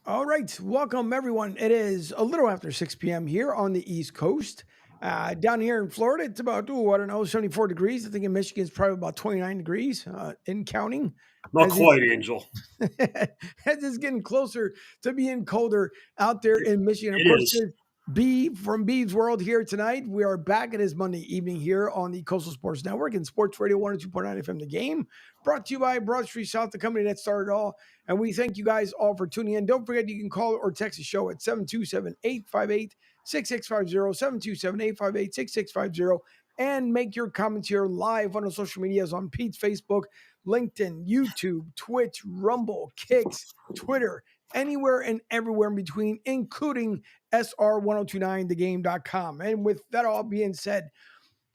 All right, welcome everyone. It is a little after 6 p.m. here on the East Coast. Down here in Florida, it's about, I don't know, 74 degrees. I think in Michigan, it's probably about 29 degrees in counting. Not As it's, quite, Angel. as it's getting closer to being colder out there It, in Michigan. Of it course, is. there's B from Beav's World here tonight. We are back at his Monday evening here on the Coastal Sports Network and Sports Radio 102.9 FM The Game. Brought to you by Broad Street South, the company that started it all. And we thank you guys all for tuning in. Don't forget, you can call or text the show at 727-858-6650, 727-858-6650, and make your comments here live on the social medias on Pete's Facebook, LinkedIn, YouTube, Twitch, Rumble, Kicks, Twitter, anywhere and everywhere in between, including SR1029thegame.com. And with that all being said,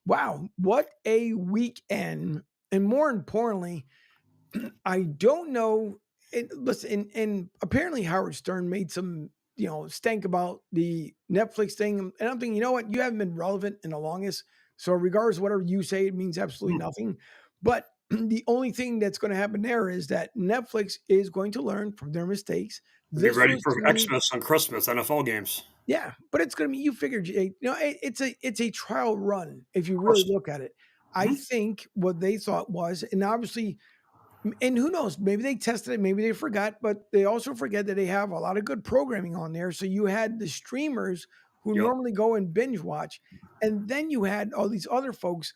wow, what a weekend. And more importantly, I don't know. Listen, and apparently Howard Stern made some, stank about the Netflix thing. And I'm thinking, you know what? You haven't been relevant in the longest. So, regardless of whatever you say, it means absolutely nothing. But the only thing that's going to happen there is that Netflix is going to learn from their mistakes. Get This ready was for to me, Xmas on Christmas NFL games. yeah, but it's going to be, you figured, it's a trial run if you Of really course. look at it. I Mhm. think what they thought was, and obviously, and who knows, maybe they tested it, maybe they forgot, but they also forget that they have a lot of good programming on there. So you had the streamers who Yep. normally go and binge watch, and then you had all these other folks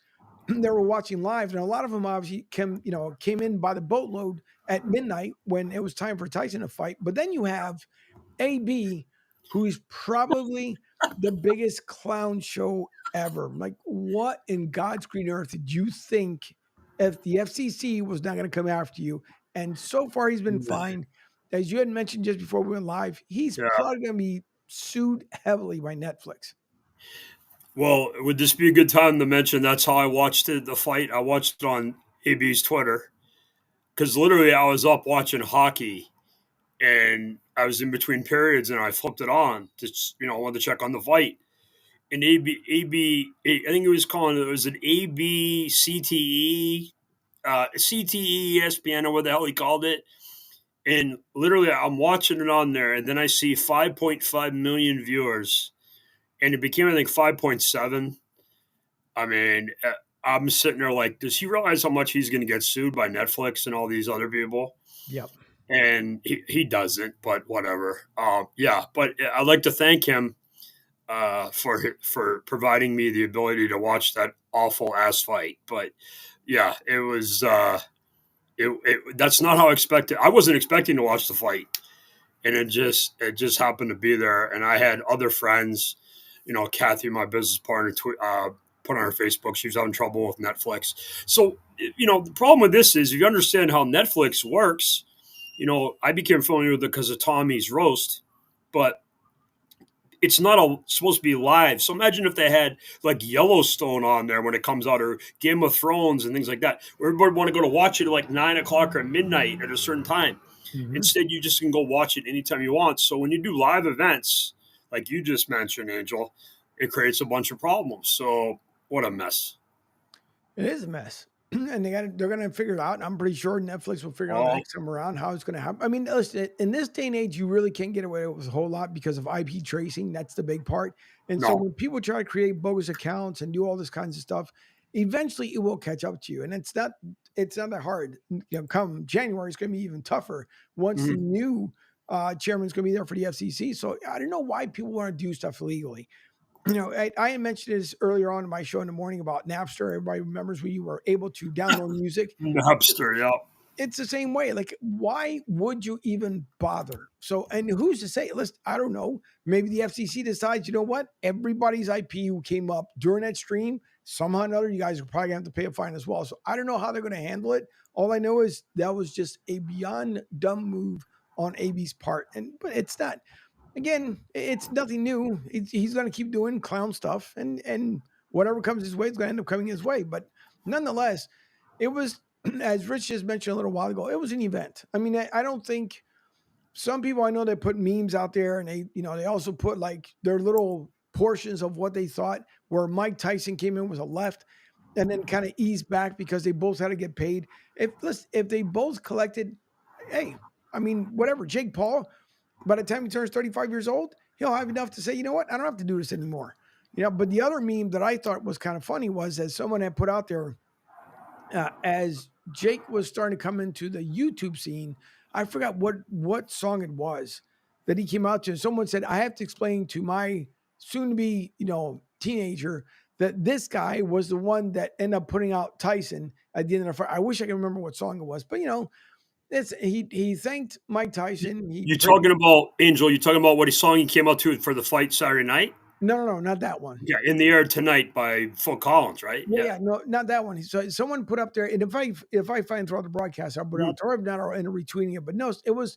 that were watching live, and a lot of them obviously came in by the boatload at midnight when it was time for Tyson to fight. But then you have AB, who is probably the biggest clown show ever. Like, what in God's green earth did you think if the FCC was not going to come after you? And so far, he's been fine. As you had mentioned just before we went live, he's Yeah. probably going to be sued heavily by Netflix. Well, would this be a good time to mention that's how I watched the fight? I watched it on AB's Twitter because literally I was up watching hockey and I was in between periods and I flipped it on to I wanted to check on the fight. And I think it was calling it was an AB CTE, CTE ESPN or what the hell he called it. And literally, I'm watching it on there, and then I see 5.5 million viewers, and it became, I think, 5.7. I mean, I'm sitting there like, does he realize how much he's going to get sued by Netflix and all these other people? Yep. And he doesn't, but whatever. Yeah, but I'd like to thank him for providing me the ability to watch that awful ass fight. But yeah, it was. That's not how I expected. I wasn't expecting to watch the fight, and it just happened to be there. And I had other friends, Kathy, my business partner, put on her Facebook she was having trouble with Netflix. So the problem with this is if you understand how Netflix works, I became familiar with it because of Tommy's roast, but it's not supposed to be live. So imagine if they had like Yellowstone on there when it comes out, or Game of Thrones and things like that, where everybody want to go to watch it at like 9 o'clock or midnight at a certain time. Mhm. Instead, you just can go watch it anytime you want. So when you do live events, like you just mentioned, Angel, it creates a bunch of problems. So what a mess. It is a mess. And they're gonna figure it out. And I'm pretty sure Netflix will figure out the Oh, next time around how it's gonna happen. I mean, listen, in this day and age, you really can't get away with a whole lot because of IP tracing. That's the big part. And so no. when people try to create bogus accounts and do all this kinds of stuff, eventually it will catch up to you. And it's not that hard. Come January, it's gonna be even tougher once the Mhm. new chairman's gonna be there for the FCC. So I don't know why people want to do stuff illegally. I had mentioned this earlier on in my show in the morning about Napster. Everybody remembers when you were able to download music. Napster, yeah. It's the same way. Like, why would you even bother? So, and who's to say? Listen, I don't know. Maybe the FCC decides, you know what? Everybody's IP who came up during that stream, somehow or another, you guys are probably going to have to pay a fine as well. So, I don't know how they're going to handle it. All I know is that was just a beyond dumb move on AB's part. But it's not. Again, it's nothing new. He's going to keep doing clown stuff, and whatever comes his way is going to end up coming his way. But nonetheless, it was, as Rich just mentioned a little while ago, it was an event. I mean, I don't think some people I know they put memes out there, and they also put like their little portions of what they thought. Where Mike Tyson came in was a left, and then kind of eased back because they both had to get paid. If they both collected, hey, I mean, whatever. Jake Paul, by the time he turns 35 years old, he'll have enough to say, you know what, I don't have to do this anymore. But the other meme that I thought was kind of funny was, as someone had put out there, as Jake was starting to come into the YouTube scene, I forgot what song it was that he came out to. Someone said, I have to explain to my soon to be, teenager that this guy was the one that ended up putting out Tyson at the end of the fight. I wish I could remember what song it was, but he thanked Mike Tyson. He You praised. talking about Angel? You talking about what he song he came out to for the fight Saturday night? No, not that one. Yeah, In the Air Tonight by Phil Collins, right? Yeah, Yeah. yeah, no, not that one. So someone put up there, and if I find throughout the broadcast, I'll put it Mm, out there. Or if not, I'll end up retweeting it. But no, it was.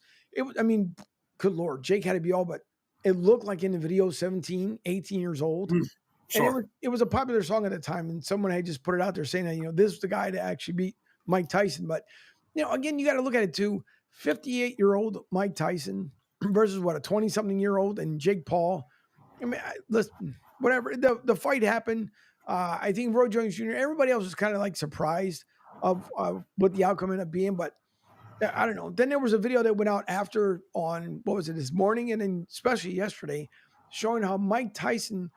I mean, good lord, Jake had to be all but. It looked like in the video 17, 18 years old, mm, and it sure. was a popular song at the time. And someone had just put it out there saying that this is the guy to actually beat Mike Tyson. But again, you got to look at it too. 58-year-old Mike Tyson versus what, a 20-something-year-old and Jake Paul. I mean, listen, whatever. The fight happened. I think Roy Jones Jr. Everybody else was kind of like surprised of what the outcome ended up being, but I don't know. Then there was a video that went out after on what was it this morning, and then especially yesterday, showing how Mike Tyson,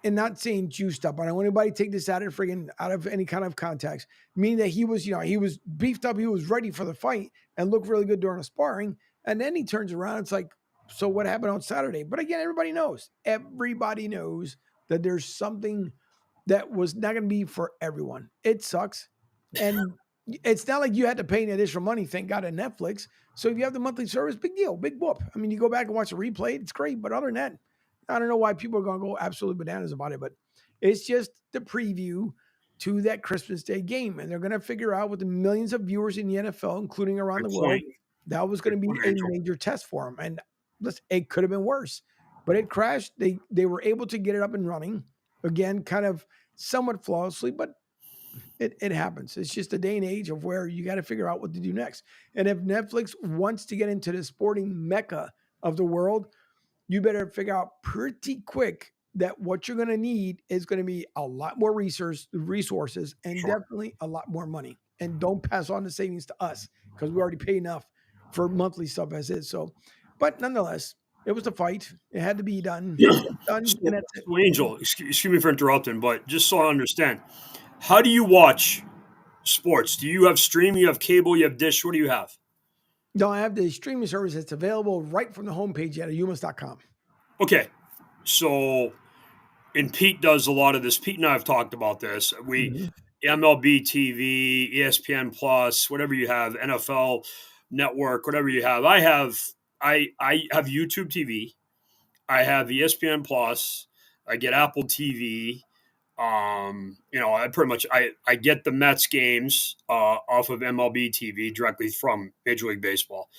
and not saying juiced up. I don't want anybody to take this out of any kind of context. Meaning that he was beefed up, he was ready for the fight and looked really good during the sparring, and then he turns around. It's like, so what happened on Saturday? But again, everybody knows that there's something that was not going to be for everyone. It sucks, and it's not like you had to pay any additional money. Thank God, on Netflix. So if you have the monthly service, big deal, big whoop. I mean, you go back and watch the replay, it's great. But other than that, I don't know why people are going to go absolutely bananas about it. But it's just the preview to that Christmas Day game, and they're going to figure out with the millions of viewers in the NFL, including around Good the world, point. that was Good going to be point, a Angel. major test for them. And listen, it could have been worse, but it crashed. They were able to get it up and running again, kind of somewhat flawlessly, but it happens. It's just a day and age of where you got to figure out what to do next. And if Netflix wants to get into the sporting mecca of the world, you better figure out pretty quick that what you're going to need is going to be a lot more resources and Sure. definitely a lot more money. And don't pass on the savings to us because we already pay enough for monthly stuff as is. So, but nonetheless, it was a fight. It had to be done. Yeah. It's done, and So, that's it. so Angel, excuse me for interrupting, but just so I understand, how do you watch sports? Do you have stream? You have cable? You have dish? What do you have? No, I have the streaming service that's available right from the homepage at humus.com. Okay, so and Pete does a lot of this. Pete and I have talked about this. We Mhm. MLB TV, ESPN Plus, whatever you have, NFL Network, whatever you have. I have YouTube TV. I have ESPN Plus. I get Apple TV. I pretty much I get the Mets games off of MLB TV directly from Major League Baseball.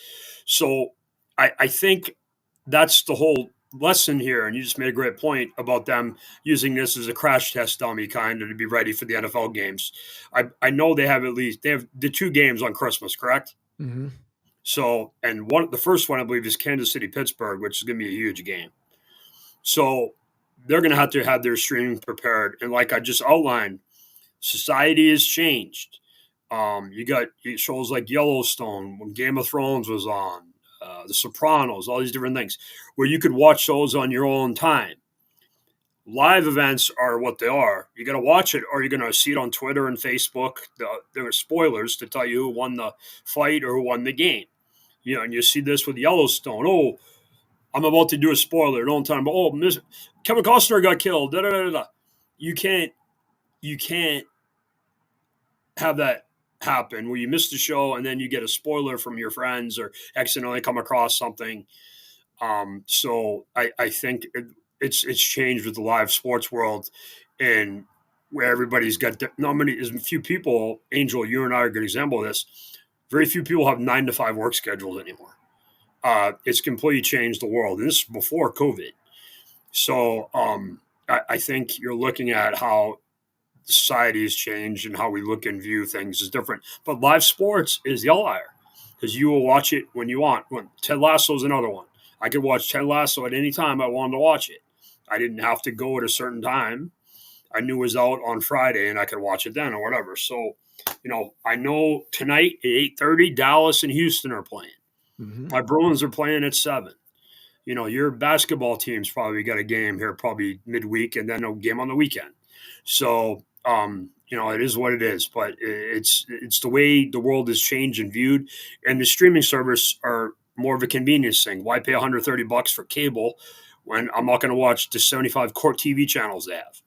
So I think that's the whole lesson here. And you just made a great point about them using this as a crash test dummy kind of to be ready for the NFL games. I know they have the two games on Christmas, correct? Mhm. So and the first one I believe is Kansas City Pittsburgh, which is going to be a huge game. So they're going to have their streaming prepared. And like I just outlined, society has changed. You got shows like Yellowstone, when Game of Thrones was on, The Sopranos, all these different things, where you could watch those on your own time. Live events are what they are. You got to watch it, or you're going to see it on Twitter and Facebook. There are spoilers to tell you who won the fight or who won the game. And you see this with Yellowstone. Oh, I'm about to do a spoiler. Don't tell me. Oh, Kevin Costner got killed. Da, da, da, da. You can't. You can't have that happen where you miss the show and then you get a spoiler from your friends or accidentally come across something. So I think it's changed with the live sports world, and where everybody's got as few people. Angel, you and I are a good example of this. Very few people have 9 to 5 work schedules anymore. It's completely changed the world, and this is before COVID. So I think you're looking at how society has changed and how we look and view things is different. But live sports is the outlier because you will watch it when you want. When Ted Lasso is another one. I could watch Ted Lasso at any time I wanted to watch it. I didn't have to go at a certain time. I knew it was out on Friday and I could watch it then or whatever. So, I know tonight at 8:30, Dallas and Houston are playing. Mhm. My Bruins are playing at 7. Your basketball team's probably got a game here probably midweek and then a game on the weekend. So, it is what it is, but it's the way the world is changed and viewed, and the streaming service are more of a convenience thing. Why pay $130 for cable when I'm not going to watch the 75 court TV channels they have?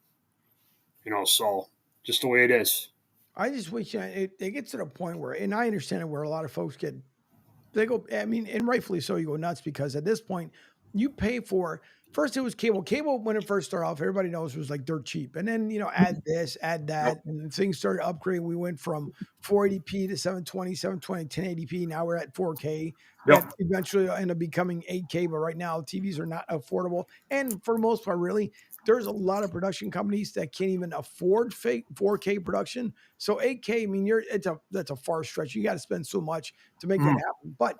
So just the way it is. I just wish it gets to the point where, and I understand it, where a lot of folks they go, I mean, and rightfully so, you go nuts because at this point, you pay for, first it was cable. Cable, when it first started off, everybody knows was like dirt cheap. And then, add this, add Yep. that, and things started upgrading. We went from 480p to 720, 1080p. Now we're at 4K. That Yep. eventually end up becoming 8K, but right now TVs are not affordable. And for the most part, really, there's a lot of production companies that can't even afford fake 4K production. So 8K, I mean, that's a far stretch. You got to spend so much to make that Mhm. happen. But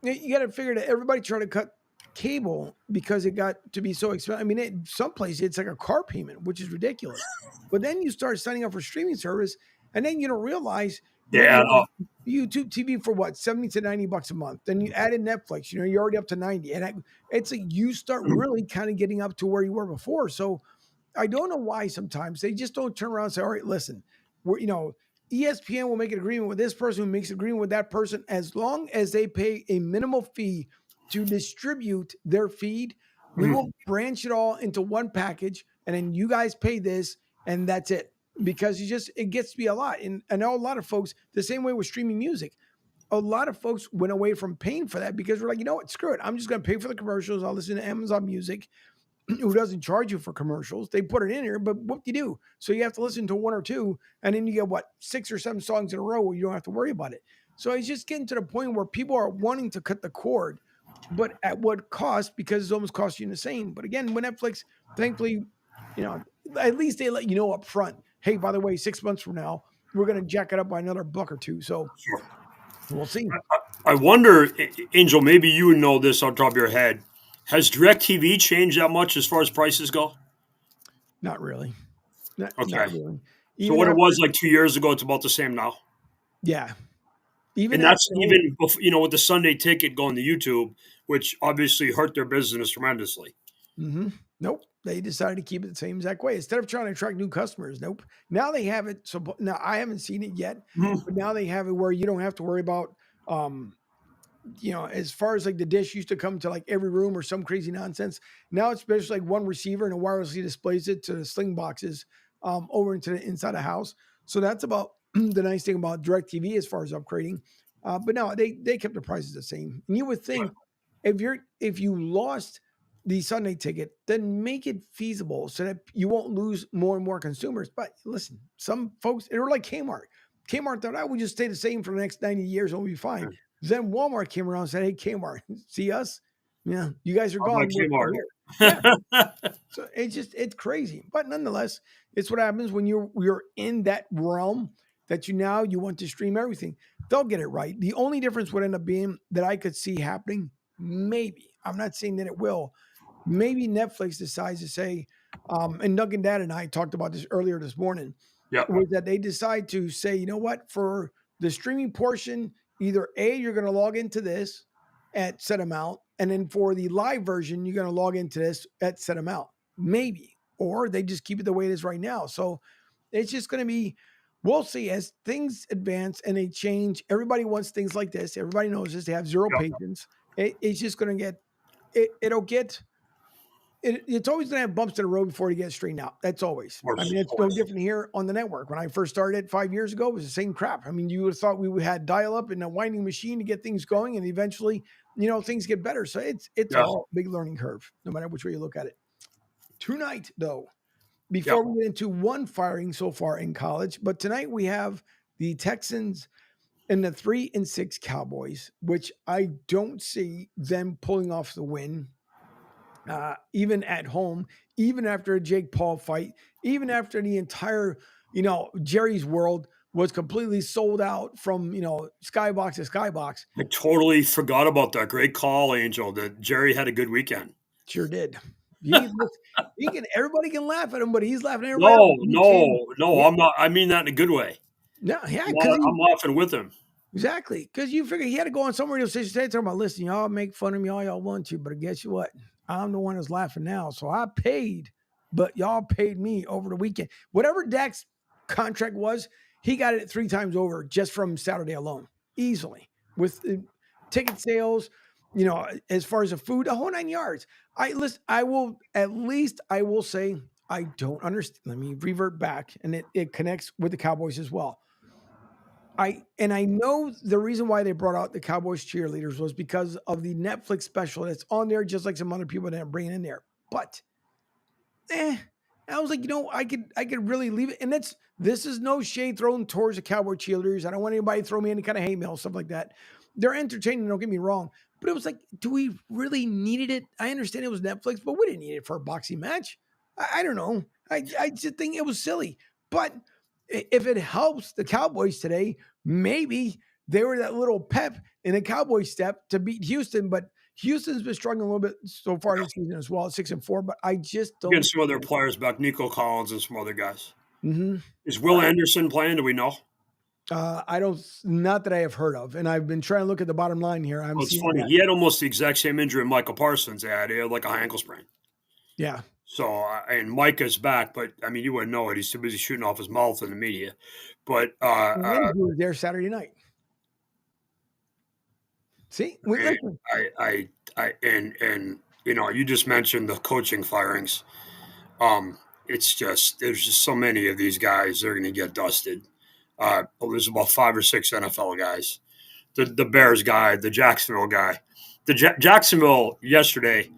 you got to figure that everybody trying to cut cable because it got to be so expensive. I mean, some places it's like a car payment, which is ridiculous. But then you start signing up for streaming service, and then you don't realize They you add have up. YouTube TV for what, 70 to $90 a month. Then you add in Netflix, you're already up to 90. It's like you start really kind of getting up to where you were before. So I don't know why sometimes they just don't turn around and say, all right, listen, ESPN will make an agreement with this person who makes an agreement with that person as long as they pay a minimal fee to distribute their feed. We Mhm. will branch it all into one package and then you guys pay this and that's it. Because it gets to be a lot. And I know a lot of folks, the same way with streaming music, a lot of folks went away from paying for that because we're like, you know what, screw it. I'm just going to pay for the commercials. I'll listen to Amazon Music who doesn't charge you for commercials. They put it in here, but what do you do? So you have to listen to one or two, and then you get what, 6 or 7 songs in a row where you don't have to worry about it. So it's just getting to the point where people are wanting to cut the cord, but at what cost? Because it's almost costing you the same. But again, when Netflix, thankfully, you know, at least they let you know up front. Hey, by the way, 6 months from now, we're going to jack it up by another buck or two. So Sure. we'll see. I wonder, Angel, maybe you would know this on top of your head. Has DirecTV changed that much as far as prices go? Not really. Not Okay. really. So Even what it after, was like 2 years ago, it's about the same now. yeah. Even And after, that's even, with the Sunday ticket going to YouTube, which obviously hurt their business tremendously. Nope. They decided to keep it the same exact way. Instead of trying to attract new customers, nope. Now they have it. So now I haven't seen it yet, but Mhm. now they have it where you don't have to worry about, as far as like the dish used to come to like every room or some crazy nonsense. Now it's basically like one receiver and it wirelessly displays it to the sling boxes over into the inside the house. So that's about the nice thing about DirecTV as far as upgrading. But no, they kept the prices the same. And you would Yeah. think if you lost the Sunday ticket, then make it feasible so that you won't lose more and more consumers. But listen, some folks, they're like Kmart. Kmart thought I would just stay the same for the next 90 years and we'll be fine. Then Walmart came around and said, hey, Kmart, see us? Yeah, you guys are How about gone. We're still here. Yeah. Kmart? So it's crazy. But nonetheless, it's what happens when you're in that realm that you want to stream everything. They'll get it right. The only difference would end up being that I could see happening, maybe. I'm not saying that it will. Maybe Netflix decides to say, and Doug and Dad and I talked about this earlier this morning, Yep. was that they decide to say, you know what, for the streaming portion, either A, you're going to log into this at set amount, and then for the live version, you're going to log into this at set amount. Maybe. Or they just keep it the way it is right now. So it's just going to be, we'll see as things advance and they change. Everybody wants things like this. Everybody knows this. They have zero Yep. patience. It's just going to it'll get, it's always going to have bumps in the road before it gets straightened out. That's always. Of I course. mean, Of it's no course. different here on the network. When I first started 5 years ago, it was the same crap. I mean, you would have thought we had dial up and a winding machine to get things going, and eventually, things get better. So it's Yeah. all a big learning curve, no matter which way you look at it. Tonight, though, Yep. before we get into one firing so far in college, but tonight we have the Texans and the 3-6 Cowboys, which I don't see them pulling off the win even at home, even after a Jake Paul fight, even after the entire, Jerry's world was completely sold out from, skybox to skybox. I totally forgot about that. Great call, Angel. That Jerry had a good weekend. Sure did. Everybody can laugh at him, but he's laughing at everybody else. No, He changed. no, no. Yeah, I'm not. I mean that in a good way. no, yeah, because I'm laughing with him. Exactly, because you figure he had to go on some radio station today talking about, listen, y'all make fun of me all y'all want to, but guess what? I'm the one that's laughing now. So I paid, but y'all paid me over the weekend. Whatever Dak's contract was, he got it 3 times over just from Saturday alone, easily with ticket sales. As far as the food, the whole 9 yards. I will say I don't understand. Let me revert back, and it connects with the Cowboys as well. I know the reason why they brought out the Cowboys cheerleaders was because of the Netflix special that's on there, just like some other people that are bringing in there. But I was like, I could really leave it. And this is no shade thrown towards the Cowboy cheerleaders. I don't want anybody to throw me any kind of hate mail, stuff like that. They're entertaining, don't get me wrong. But it was like, do we really needed it? I understand it was Netflix, but we didn't need it for a boxing match. I don't know. I just think it was silly. But if it helps the Cowboys today, maybe they were that little pep in a Cowboy step to beat Houston. But Houston's been struggling a little bit so far this season as well at 6-4. But I just don't. Against some other players back, Nico Collins and some other guys. Mm-hmm. Is Will Anderson playing? Do we know? I don't, not that I have heard of, and I've been trying to look at the bottom line here. I'm Well, it's seeing funny. that. He had almost the exact same injury Michael Parsons had. He had like a ankle sprain. Yeah. So, and Micah's back, but I mean, you wouldn't know it. He's too busy shooting off his mouth in the media. But Lindsay was there Saturday night. See, listen. and you just mentioned the coaching firings. It's just there's just so many of these guys they're going to get dusted. There's about 5 or 6 NFL guys. The Bears guy, the Jacksonville guy, Jacksonville yesterday.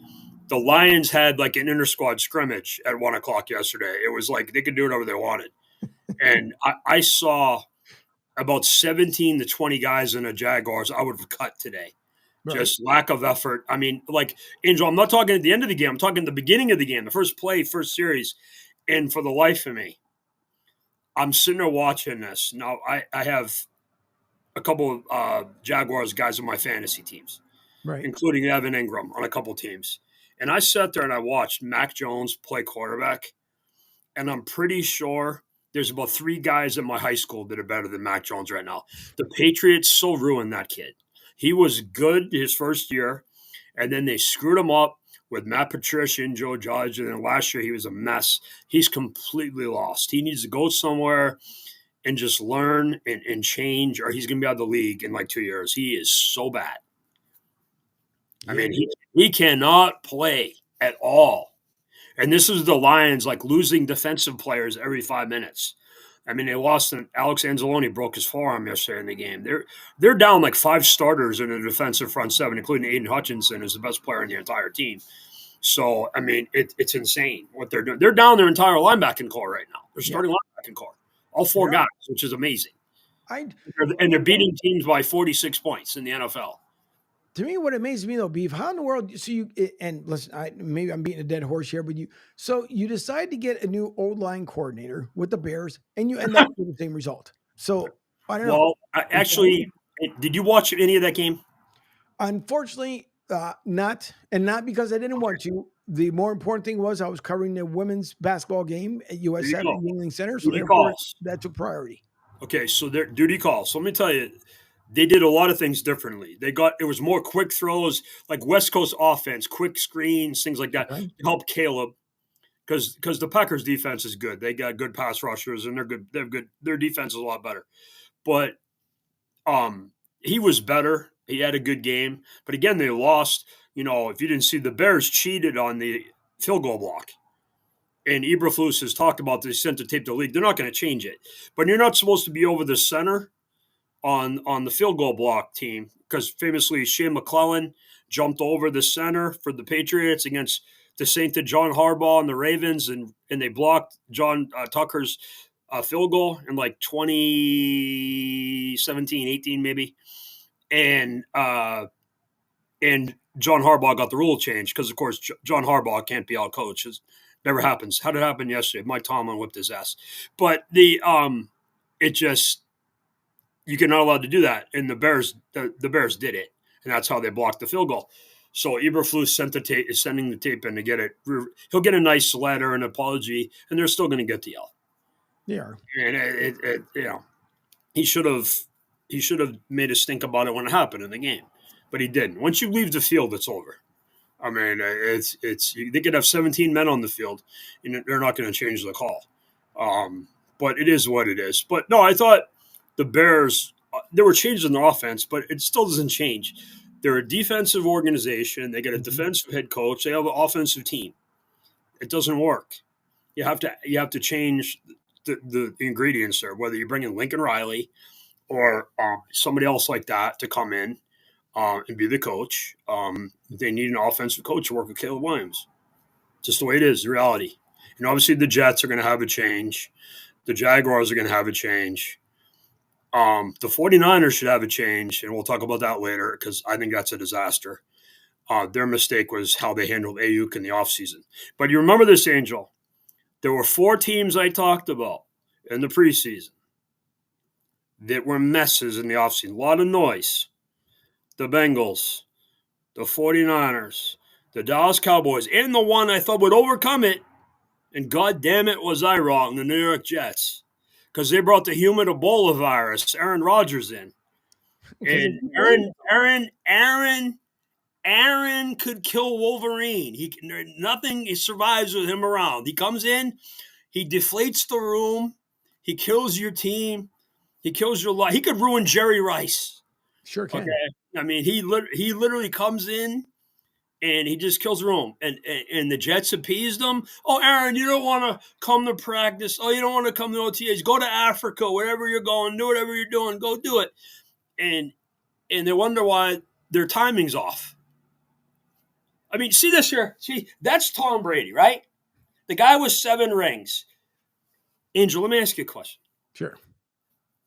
The Lions had like an inter-squad scrimmage at 1:00 yesterday. It was like they could do whatever they wanted, and I saw about 17 to 20 guys in the Jaguars I would have cut today. Right. Just lack of effort. I mean, like, Angel, I'm not talking at the end of the game. I'm talking at the beginning of the game, the first play, first series. And for the life of me, I'm sitting there watching this. Now, I have a couple of Jaguars guys on my fantasy teams, Right. including Evan Ingram on a couple teams. And I sat there and I watched Mac Jones play quarterback. And I'm pretty sure there's about 3 guys in my high school that are better than Mac Jones right now. The Patriots so ruined that kid. He was good his first year, and then they screwed him up with Matt Patricia and Joe Judge, and then last year he was a mess. He's completely lost. He needs to go somewhere and just learn and change, or he's going to be out of the league in like 2 years. He is so bad. I mean, he cannot play at all. And this is the Lions like losing defensive players every 5 minutes. I mean, they lost. Alex Anzalone broke his forearm yesterday in the game. They're down like 5 starters in the defensive front 7, including Aiden Hutchinson, who's the best player in the entire team. So, I mean, it's insane what they're doing. They're down their entire linebacking core right now. They're starting linebacking core, all 4 guys, which is amazing. And they're beating teams by 46 points in the NFL. To me, what amazes me though, Beav, how in the world? So and listen, maybe I'm beating a dead horse here, but you decide to get a new old line coordinator with the Bears, and you end up with the same result. So I don't know. Well, actually, did you watch any of that game? Unfortunately, not, and not because I didn't want to. The more important thing was I was covering the women's basketball game at USF Yingling Center, so therefore that took priority. Okay, so their duty calls. So let me tell you, they did a lot of things differently. It was more quick throws, like West Coast offense, quick screens, things like that. To help Caleb, because the Packers defense is good. They got good pass rushers and they're good. They're good. Their defense is a lot better. But he was better. He had a good game. But again, they lost. If you didn't see, the Bears cheated on the field goal block. And Eberflus has talked about this, sent the tape to the league. They're not going to change it. But you're not supposed to be over the center on the field goal block team, because famously Shane McClellan jumped over the center for the Patriots against the Saint John Harbaugh and the Ravens, and they blocked John Tucker's field goal in like 2017, 18 maybe. And John Harbaugh got the rule changed because, of course, John Harbaugh can't be out coached. It never happens. How did it happen yesterday? Mike Tomlin whipped his ass. But you're not allowed to do that. And the Bears did it. And that's how they blocked the field goal. So Eberflus is sending the tape in to get it. He'll get a nice letter, an apology, and they're still going to get the L. Yeah. And he should have he should have made us think about it when it happened in the game, but he didn't. Once you leave the field, it's over. I mean, they could have 17 men on the field, and they're not going to change the call. But it is what it is. But no, I thought the Bears, there were changes in their offense, but it still doesn't change. They're a defensive organization. They get a defensive head coach. They have an offensive team. It doesn't work. You have to change the ingredients there. Whether you bring in Lincoln Riley or somebody else like that to come in and be the coach, they need an offensive coach to work with Caleb Williams. Just the way it is, the reality. And obviously the Jets are going to have a change. The Jaguars are going to have a change. The 49ers should have a change, and we'll talk about that later because I think that's a disaster. Their mistake was how they handled Ayuk in the offseason. But you remember this, Angel. There were 4 teams I talked about in the preseason that were messes in the offseason. A lot of noise. The Bengals, the 49ers, the Dallas Cowboys, and the one I thought would overcome it, and God damn it was I wrong, the New York Jets. Because they brought the human Ebola virus, Aaron Rodgers, in. And Aaron could kill Wolverine. Nothing survives with him around. He comes in, he deflates the room, he kills your team, he kills your life. He could ruin Jerry Rice. Sure can. Okay? I mean, he literally comes in and he just kills the room. And the Jets appeased him. Oh, Aaron, you don't want to come to practice. Oh, you don't want to come to OTAs. Go to Africa, wherever you're going. Do whatever you're doing. Go do it. And they wonder why their timing's off. I mean, see this here. See, that's Tom Brady, right? The guy with 7 rings. Angel, let me ask you a question. Sure.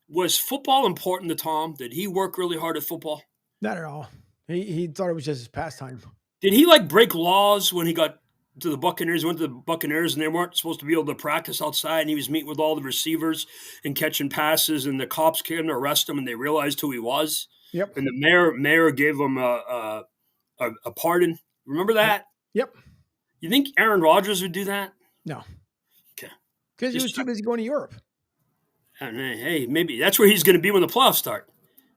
Was football important to Tom? Did he work really hard at football? Not at all. He thought it was just his pastime. Did he break laws when he got to the Buccaneers? He went to the Buccaneers and they weren't supposed to be able to practice outside, and he was meeting with all the receivers and catching passes, and the cops came to arrest him, and they realized who he was. Yep. And the mayor gave him a pardon. Remember that? Yep. You think Aaron Rodgers would do that? No. Okay. Because he was too busy going to Europe. And hey, maybe that's where he's going to be when the playoffs start.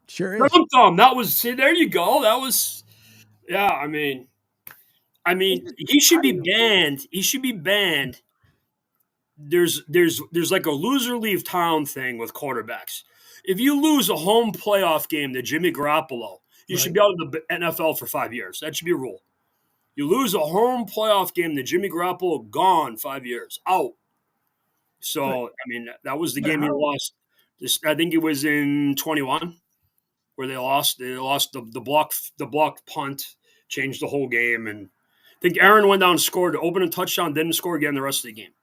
Sure is. That was, see, there you go. That was, yeah. I mean, he should be banned. He should be banned. There's like a loser leave town thing with quarterbacks. If you lose a home playoff game to Jimmy Garoppolo, you should be out of the NFL for 5 years. That should be a rule. You lose a home playoff game to Jimmy Garoppolo, gone 5 years, out. So, I mean, that was the game he lost. I think it was in 21 where they lost. They lost the blocked punt, changed the whole game. And I think Aaron went down and scored, opened a touchdown, didn't score again the rest of the game.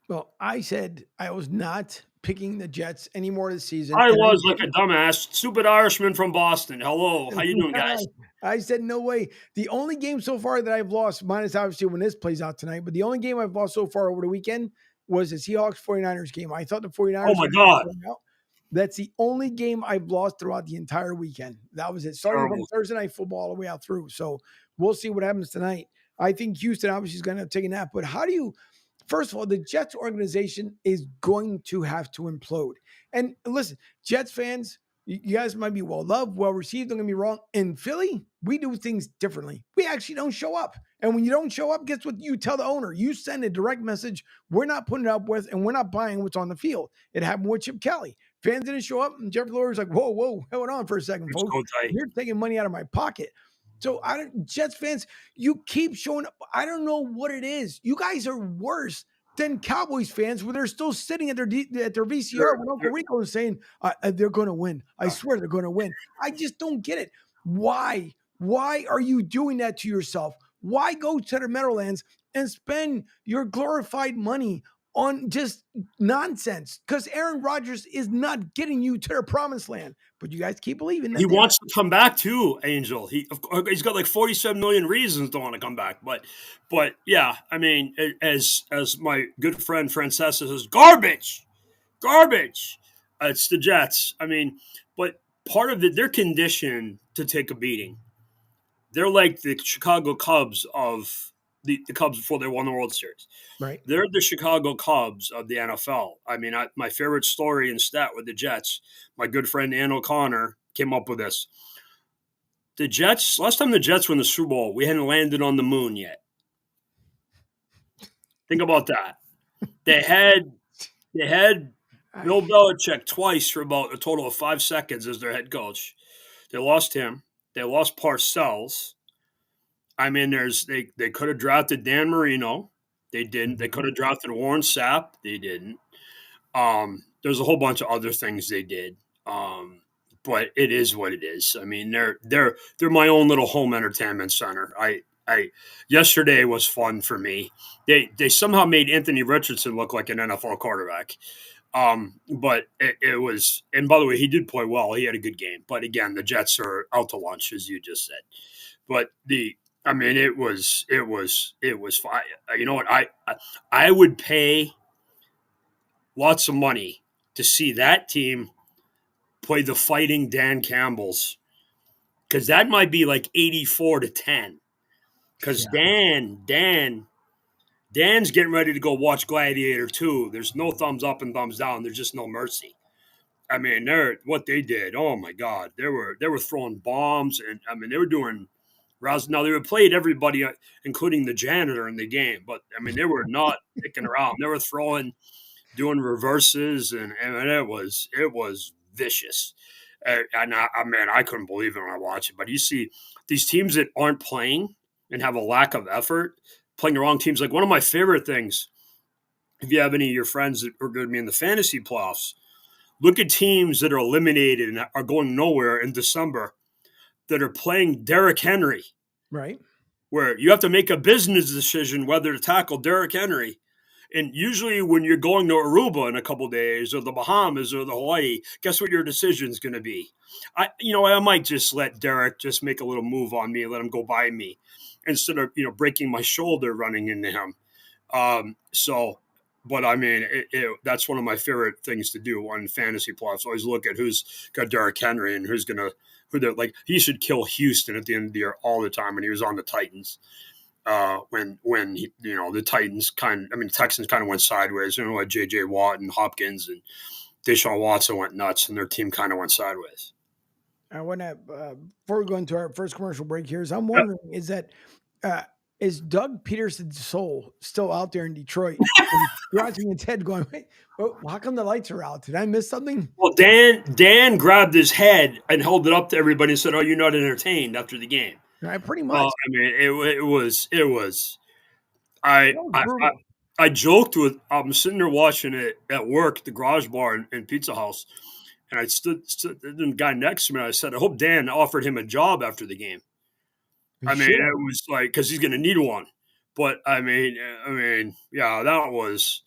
Well, I said I was not picking the Jets anymore this season. I was like a dumbass, stupid Irishman from Boston. Hello, how you doing, guys? I said no way. The only game so far that I've lost, minus obviously when this plays out tonight, but the only game I've lost so far over the weekend was the Seahawks 49ers game. I thought the 49ers. Oh my God. That's the only game I've lost throughout the entire weekend. That was it. Starting from Thursday Night Football all the way out through. So we'll see what happens tonight. I think Houston obviously is going to take a nap, but how do you, first of all, the Jets organization is going to have to implode. And listen, Jets fans, you guys might be well-loved, well-received. Don't get me wrong. In Philly, we do things differently. We actually don't show up. And when you don't show up, guess what? You tell the owner. You send a direct message. We're not putting it up with, and we're not buying what's on the field. It happened with Chip Kelly. Fans didn't show up, and Jeff Lurie was like, whoa, hold on for a second, folks. You're taking money out of my pocket. So Jets fans, you keep showing up. I don't know what it is. You guys are worse than Cowboys fans where they're still sitting at their VCR with Uncle Rico and saying they're going to win. I swear they're going to win. I just don't get it. Why? Why are you doing that to yourself? Why go to the Meadowlands and spend your glorified money on just nonsense? Because Aaron Rodgers is not getting you to the promised land. But you guys keep believing that. He wants to come back too, Angel. He's got like 47 million reasons to want to come back. But yeah, I mean, as my good friend Francesa says, garbage. It's the Jets. I mean, but part of it, they're conditioned to take a beating. They're like the Chicago Cubs of the Cubs before they won the World Series. Right. They're the Chicago Cubs of the NFL. I mean, my favorite story and stat with the Jets, my good friend Ann O'Connor came up with this. The Jets, last time the Jets won the Super Bowl, we hadn't landed on the moon yet. Think about that. They had Bill Belichick twice for about a total of 5 seconds as their head coach. They lost him. They lost Parcells. I mean, they could have drafted Dan Marino. They didn't. They could have drafted Warren Sapp. They didn't. There's a whole bunch of other things they did. But it is what it is. I mean, they're my own little home entertainment center. Yesterday was fun for me. They somehow made Anthony Richardson look like an NFL quarterback. But it was, and by the way, he did play well. He had a good game. But again, the Jets are out to lunch, as you just said. But it was fine. You know what? I would pay lots of money to see that team play the Fighting Dan Campbells, because that might be like 84-10. Because Dan's getting ready to go watch Gladiator 2. There's no thumbs up and thumbs down. There's just no mercy. I mean, what they did. Oh my God, they were throwing bombs, and I mean they were doing. Now they played everybody, including the janitor, in the game, but I mean they were not picking around. They were throwing, doing reverses, and it was vicious. And I couldn't believe it when I watched it. But you see these teams that aren't playing and have a lack of effort, playing the wrong teams. Like one of my favorite things, if you have any of your friends that are going to be in the fantasy playoffs, look at teams that are eliminated and are going nowhere in December that are playing Derrick Henry. Right. Where you have to make a business decision whether to tackle Derrick Henry. And usually when you're going to Aruba in a couple of days, or the Bahamas, or the Hawaii, guess what your decision is going to be? I might just let Derek just make a little move on me and let him go by me instead of, breaking my shoulder running into him. But I mean, that's one of my favorite things to do on fantasy plots. Always look at who's got Derrick Henry and he should kill Houston at the end of the year all the time when he was on the Titans. When the Texans kind of went sideways. Like J.J. Watt and Hopkins and Deshaun Watson went nuts, and their team kind of went sideways. I want to, before we go into our first commercial break here, I'm wondering, is Doug Peterson's soul still out there in Detroit? Scratching his head going, wait, how come the lights are out? Did I miss something? Well, Dan grabbed his head and held it up to everybody and said, "Oh, you're not entertained," after the game. Right, pretty much. It was. I joked with. I'm sitting there watching it at work, the Garage Bar and Pizza House, and I stood the guy next to me. And I said, "I hope Dan offered him a job after the game." It was like, because he's going to need one. But I mean, yeah, that was.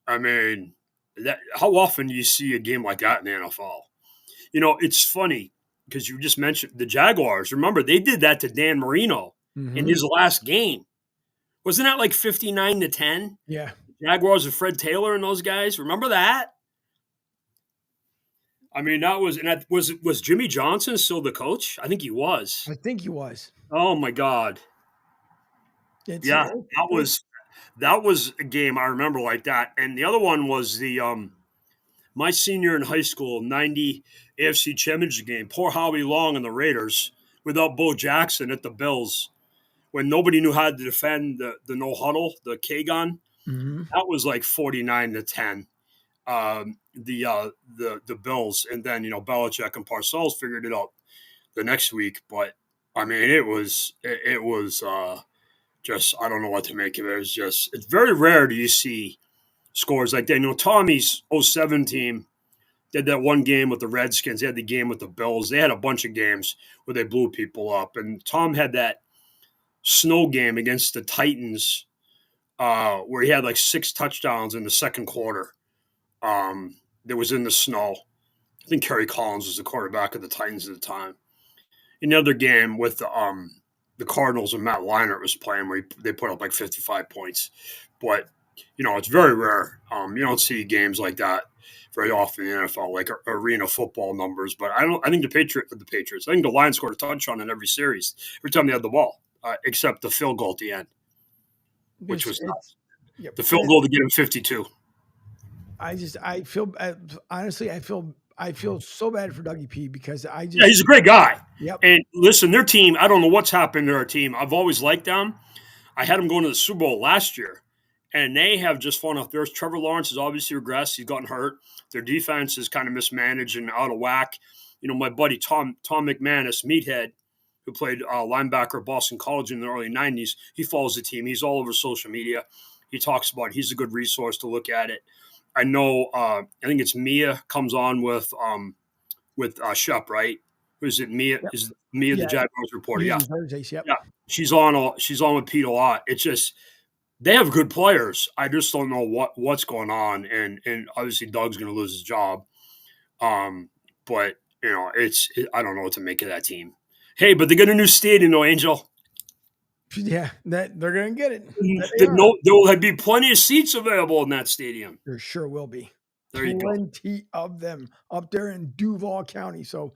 How often do you see a game like that in the NFL? It's funny, because you just mentioned the Jaguars. Remember, they did that to Dan Marino in his last game. Wasn't that like 59-10? Yeah. Jaguars of Fred Taylor and those guys. Remember that? I mean, was Jimmy Johnson still the coach? I think he was. I think he was. Oh my God. That was a game I remember like that. And the other one was my senior in high school, 90 AFC Championship game. Poor Howie Long and the Raiders without Bo Jackson at the Bills, when nobody knew how to defend the no huddle, the K gun. That was like 49-10. The Bills, and then Belichick and Parcells figured it out the next week. But I mean, it was just, I don't know what to make of it. It's very rare do you see scores like that. Tommy's 07 team did that one game with the Redskins. They had the game with the Bills. They had a bunch of games where they blew people up. And Tom had that snow game against the Titans where he had like 6 touchdowns in the second quarter. That was in the snow. I think Kerry Collins was the quarterback of the Titans at the time. Another game with the Cardinals and Matt Leinart was playing where they put up like 55 points. But, it's very rare. You don't see games like that very often in the NFL, like arena football numbers. But I think the Patriots, I think the Lions scored a touchdown in every series, every time they had the ball, except the field goal at the end. which was nuts. Yep. The field goal to get him 52. I feel honestly, I feel so bad for Dougie P because Yeah, he's a great guy. Yep. And listen, their team, I don't know what's happened to our team. I've always liked them. I had them going to the Super Bowl last year, and they have just fallen off. There's Trevor Lawrence has obviously regressed. He's gotten hurt. Their defense is kind of mismanaged and out of whack. You know, my buddy Tom McManus, Meathead, who played linebacker at Boston College in the early 90s, he follows the team. He's all over social media. He talks about it. He's a good resource to look at it. I know, I think it's Mia comes on with Shep, right? Who is it? Mia Yep. is Mia the Jaguars reporter? Yeah, Thursdays, yep. yeah. She's on with Pete a lot. It's just they have good players. I just don't know what's going on, and obviously Doug's going to lose his job. But you know, I don't know what to make of that team. Hey, but they get a new stadium, though, Angel. Yeah, that they're going to get it. There will be plenty of seats available in that stadium. There sure will be. There you go. Plenty of them up there in Duval County. So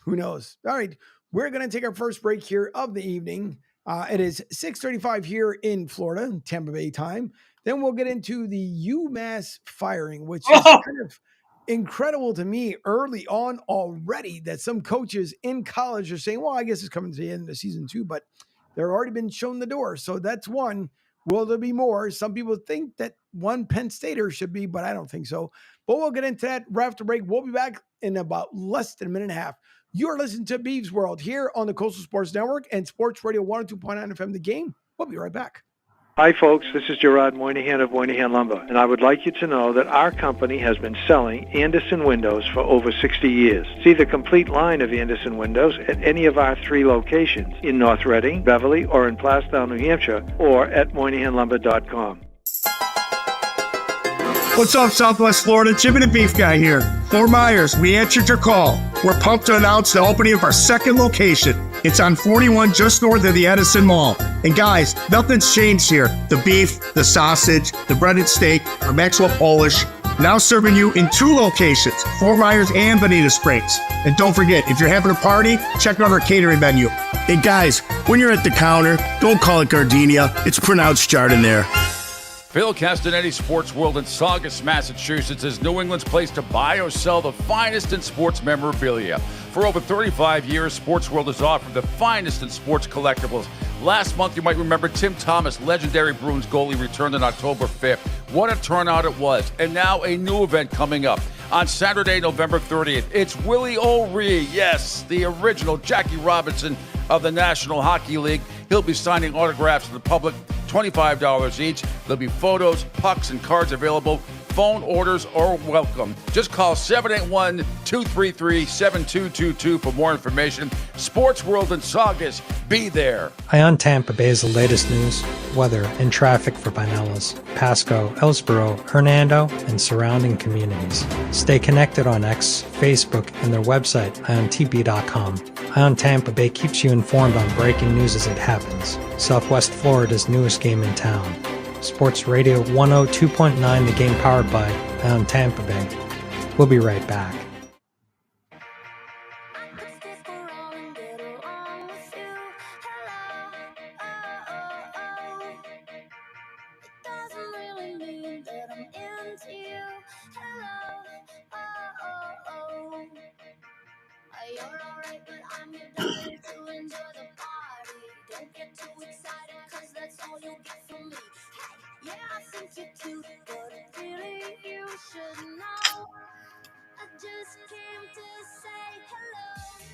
who knows? All right, we're going to take our first break here of the evening. It is 6:35 here in Florida, Tampa Bay time. Then we'll get into the UMass firing, which is kind of incredible to me early on already that some coaches in college are saying, well, I guess it's coming to the end of the season too, but they're already been shown the door. So that's one. Will there be more? Some people think that one Penn Stater should be, but I don't think so. But we'll get into that right after break. We'll be back in about less than a minute and a half. You're listening to Beav's World here on the Coastal Sports Network and Sports Radio 102.9 FM The Game. We'll be right back. Hi, folks. This is Gerard Moynihan of Moynihan Lumber, and I would like you to know that our company has been selling Anderson windows for over 60 years. See the complete line of Anderson windows at any of our 3 locations in North Reading, Beverly, or in Plastown, New Hampshire, or at MoynihanLumber.com. What's up, Southwest Florida? Jim and the Beef Guy here. Fort Myers, we answered your call. We're pumped to announce the opening of our second location. It's on 41 just north of the Edison Mall. And guys, nothing's changed here. The beef, the sausage, the breaded steak from Maxwell Polish. Now serving you in 2 locations, Fort Myers and Bonita Springs. And don't forget, if you're having a party, check out our catering menu. Hey guys, when you're at the counter, don't call it Gardenia. It's pronounced Chardonnay. Phil Castanetti, Sports World in Saugus, Massachusetts, is New England's place to buy or sell the finest in sports memorabilia. For over 35 years, Sports World has offered the finest in sports collectibles. Last month, you might remember Tim Thomas, legendary Bruins goalie, returned on October 5th. What a turnout it was. And now a new event coming up. On Saturday, November 30th, it's Willie O'Ree, yes, the original Jackie Robinson of the National Hockey League. He'll be signing autographs to the public, $25 each. There'll be photos, pucks, and cards available. Phone orders are welcome. Just call 781-233-7222 for more information. Sports World in Saugus. Be there. Ion Tampa Bay is the latest news, weather, and traffic for Pinellas, Pasco, Ellsboro, Hernando, and surrounding communities. Stay connected on X, Facebook, and their website, iontp.com. Ion Tampa Bay keeps you informed on breaking news as it happens. Southwest Florida's newest game in town. Sports Radio 102.9, the game powered by Ion Tampa Bay. We'll be right back.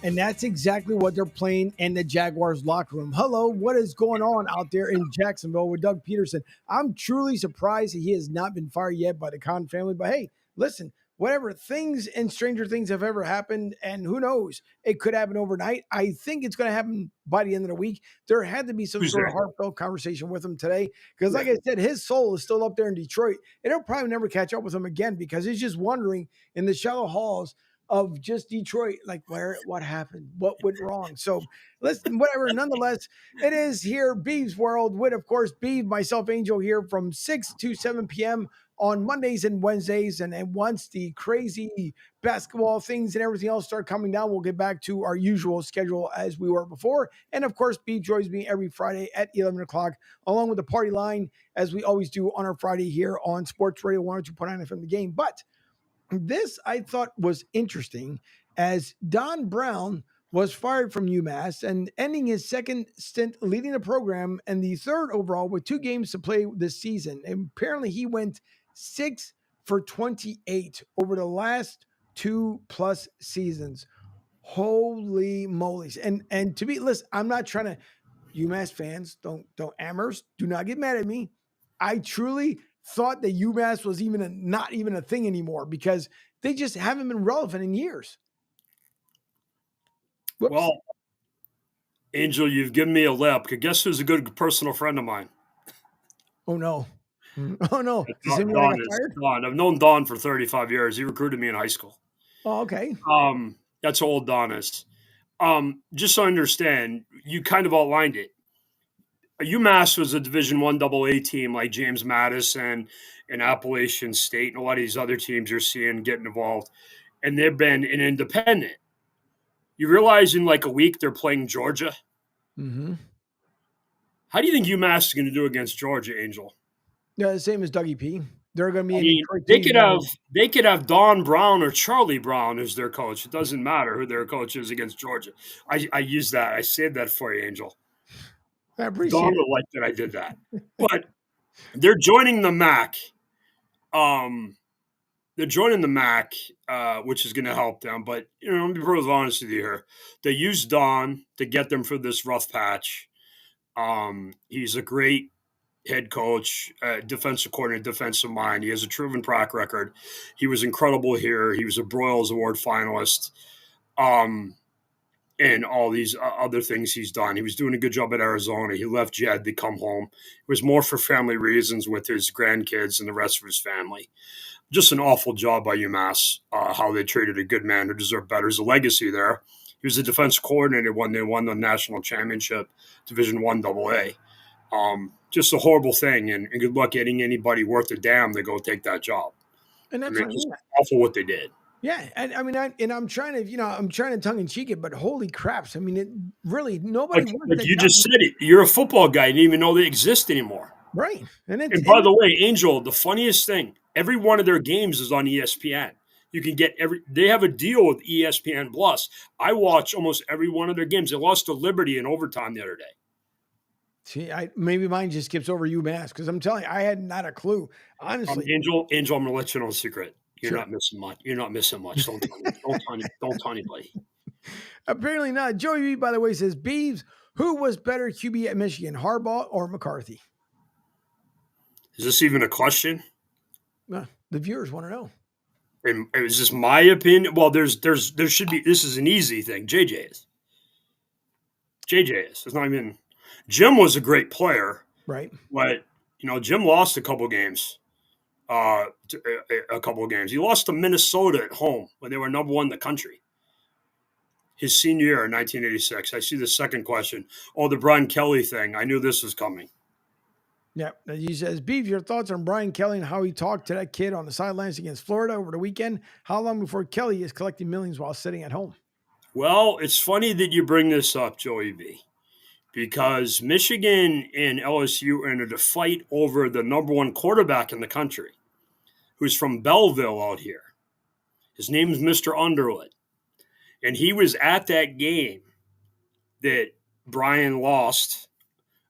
And that's exactly what they're playing in the Jaguars locker room. Hello, what is going on out there in Jacksonville with Doug Peterson? I'm truly surprised that he has not been fired yet by the Khan family. But hey, listen, whatever things and stranger things have ever happened, and who knows, it could happen overnight. I think it's going to happen by the end of the week. There had to be some sort of heartfelt conversation with him today because, like I said, his soul is still up there in Detroit. And he'll probably never catch up with him again because he's just wondering in the shallow halls of just Detroit, like what happened, what went wrong. So listen, whatever, nonetheless, it is here, Beav's World with, of course, Beav, myself, Angel, here from 6 to 7 p.m. on Mondays and Wednesdays. And once the crazy basketball things and everything else start coming down, we'll get back to our usual schedule as we were before. And of course, Beav joins me every Friday at 11 o'clock, along with the party line, as we always do on our Friday here on Sports Radio 102.9 FM The Game. But this I thought was interesting, as Don Brown was fired from UMass and ending his second stint leading the program and the third overall with 2 games to play this season. And apparently he went 6 for 28 over the last 2+ seasons. Holy moly. And to be, listen, I'm not trying to, UMass fans, don't Amherst, do not get mad at me. I truly thought that UMass was not even a thing anymore, because they just haven't been relevant in years. Whoops. Well, Angel, you've given me a lip. Guess who's a good personal friend of mine? Oh no. Oh no. Don. I've known Don for 35 years. He recruited me in high school. Oh, okay. That's how old Don is. Just so I understand, you kind of outlined it. UMass was a Division I AA team like James Madison and Appalachian State and a lot of these other teams you're seeing getting involved. And they've been an independent. You realize in like a week they're playing Georgia? Mm-hmm. How do you think UMass is going to do against Georgia, Angel? Yeah, the same as Dougie P. They're going to be they could have Don Brown or Charlie Brown as their coach. It doesn't matter who their coach is against Georgia. I use that. I saved that for you, Angel. I appreciate Don would like that I did that. But they're joining the MAC. They're joining the MAC, which is going to help them. But, let me be real honest with you here. They used Don to get them through this rough patch. He's a great head coach, defensive coordinator, defensive mind. He has a proven track record. He was incredible here. He was a Broyles Award finalist. And all these other things he's done. He was doing a good job at Arizona. He left Jed to come home. It was more for family reasons with his grandkids and the rest of his family. Just an awful job by UMass, how they treated a good man who deserved better. There's a legacy there. He was the defense coordinator when they won the national championship, Division I AA. Just a horrible thing, and good luck getting anybody worth a damn to go take that job. And that's just awful what they did. Yeah, and I'm trying to tongue in cheek it, but holy craps! I mean, it really nobody. Like you just said it. You're a football guy. You didn't even know they exist anymore. Right. And by the way, Angel, the funniest thing, every one of their games is on ESPN. You can get they have a deal with ESPN Plus. I watch almost every one of their games. They lost to Liberty in overtime the other day. See, maybe mine just skips over UMass, because I'm telling you, I had not a clue. Honestly, Angel, I'm going to let you know a secret. You're not missing much. You're not missing much. Don't tell anybody. Apparently not. Joey B, by the way, says, Beavs, who was better QB at Michigan, Harbaugh or McCarthy? Is this even a question? The viewers want to know. And is this my opinion? Well, there should be. This is an easy thing. JJ is. It's not even. Jim was a great player, right? But Jim lost a couple games. He lost to Minnesota at home when they were number 1 in the country. His senior year in 1986. I see the second question. Oh, the Brian Kelly thing. I knew this was coming. Yeah. He says, Beav, your thoughts on Brian Kelly and how he talked to that kid on the sidelines against Florida over the weekend? How long before Kelly is collecting millions while sitting at home? Well, it's funny that you bring this up, Joey B, because Michigan and LSU entered a fight over the number 1 quarterback in the country, who's from Belleville out here. His name is Mr. Underwood. And he was at that game that Brian lost.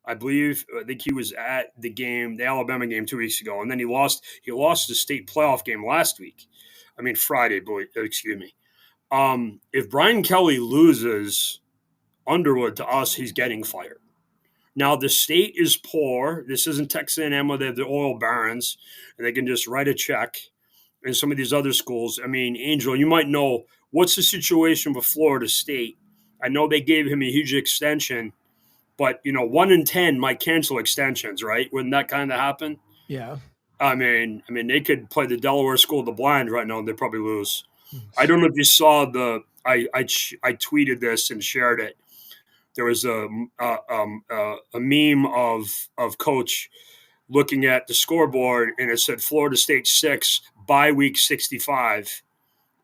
I think he was at the Alabama game 2 weeks ago. And then he lost the state playoff game Friday, excuse me. If Brian Kelly loses Underwood to us, he's getting fired. Now, the state is poor. This isn't Texas A&M where they have the oil barons, and they can just write a check. And some of these other schools, Angel, you might know, what's the situation with Florida State? I know they gave him a huge extension, but, 1 in 10 might cancel extensions, right? Wouldn't that kind of happen? Yeah. They could play the Delaware School of the Blind right now, and they'd probably lose. I don't know if you saw I tweeted this and shared it. There was a meme of Coach looking at the scoreboard, and it said Florida State 6, bye week 65.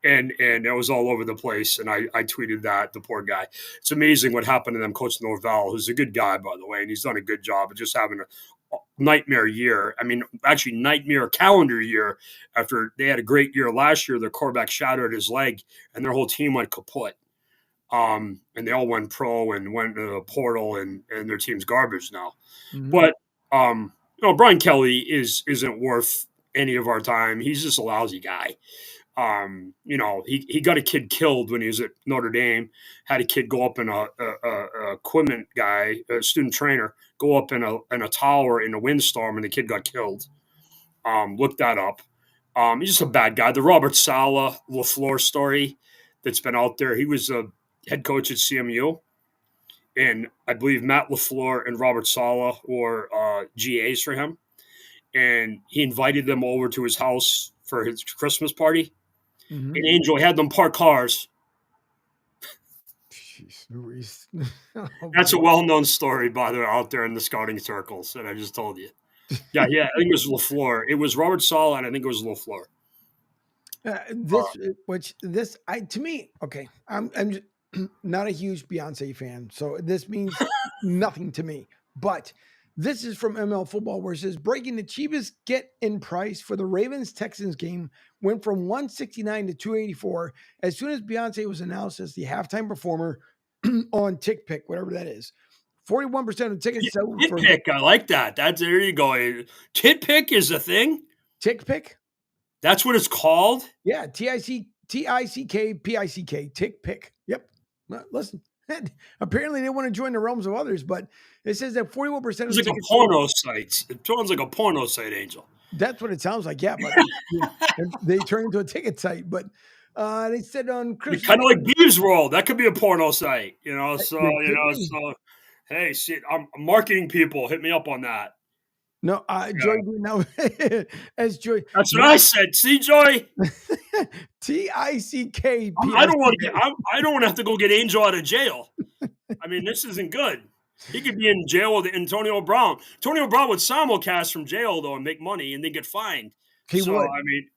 And it was all over the place. And I tweeted that, the poor guy. It's amazing what happened to them. Coach Norvell, who's a good guy, by the way, and he's done a good job of just having a nightmare year. I mean, actually, nightmare calendar year. After they had a great year last year, their quarterback shattered his leg, and their whole team went kaput. And they all went pro and went to the portal, and their team's garbage now. Mm-hmm. But Brian Kelly isn't worth any of our time. He's just a lousy guy. He got a kid killed when he was at Notre Dame. Had a kid go up in a equipment guy, a student trainer, go up in a tower in a windstorm, and the kid got killed. Look that up. He's just a bad guy. The Robert Saleh LaFleur story that's been out there. He was a head coach at CMU, and I believe Matt LaFleur and Robert Saleh were GAs for him, and he invited them over to his house for his Christmas party. Mm-hmm. And Angel had them park cars. Jeez. That's a well-known story, by the way, out there in the scouting circles that I just told you. Yeah, I think it was LaFleur. It was Robert Saleh, and I think it was LaFleur. To me, okay, I'm just not a huge Beyonce fan, so this means nothing to me. But this is from ML Football, where it says, breaking the cheapest get-in price for the Ravens-Texans game went from $169 to $284 as soon as Beyonce was announced as the halftime performer on TickPick, whatever that is. 41% of tickets sold for TickPick. I like that. There you go. TickPick is a thing? TickPick? That's what it's called? Yeah, TickPick, TickPick. Yep. Listen. Apparently, they want to join the realms of others, but it says that 41% of it's like a porno site. It sounds like a porno site, Angel. That's what it sounds like, yeah. But they turn into a ticket site. But they said on Christmas, kind of like Beav's World. That could be a porno site, hey, shit, I'm marketing people. Hit me up on that. No, Joy. No, as Joy. That's what I said. See, Joy. TICK. I don't want to have to go get Angel out of jail. I mean, this isn't good. He could be in jail with Antonio Brown. Antonio Brown would simulcast from jail though and make money and then get fined. He would. I mean,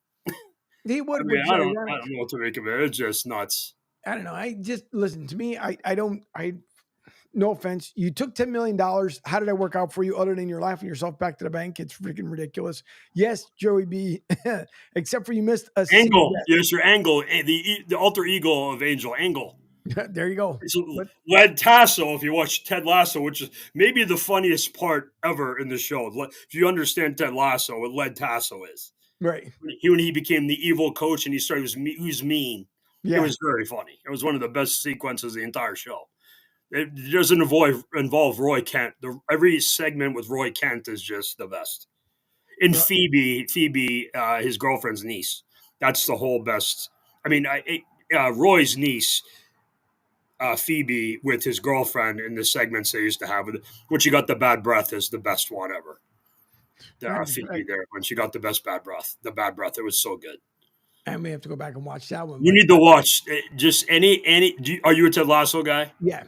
he would. I don't know what to make of it. It's just nuts. I don't know. I just listen to me. No offense. You took $10 million. How did I work out for you other than you're laughing yourself back to the bank? It's freaking ridiculous. Yes, Joey B, except for you missed a Angle. Yes, your Angle, the alter ego of Angel, Angle. There you go. It's Led Tasso, if you watch Ted Lasso, which is maybe the funniest part ever in the show. If you understand Ted Lasso, what Led Tasso is. Right. When he became the evil coach and he he was mean. Yeah. It was very funny. It was one of the best sequences of the entire show. It doesn't involve Roy Kent. Every segment with Roy Kent is just the best. And Phoebe, his girlfriend's niece. That's the whole best. I mean, Roy's niece, Phoebe, with his girlfriend in the segments they used to have, when she got the bad breath, is the best one ever. Phoebe there, when she got the best bad breath. The bad breath, it was so good. I may have to go back and watch that one. You need to watch just any. Are you a Ted Lasso guy? Yeah.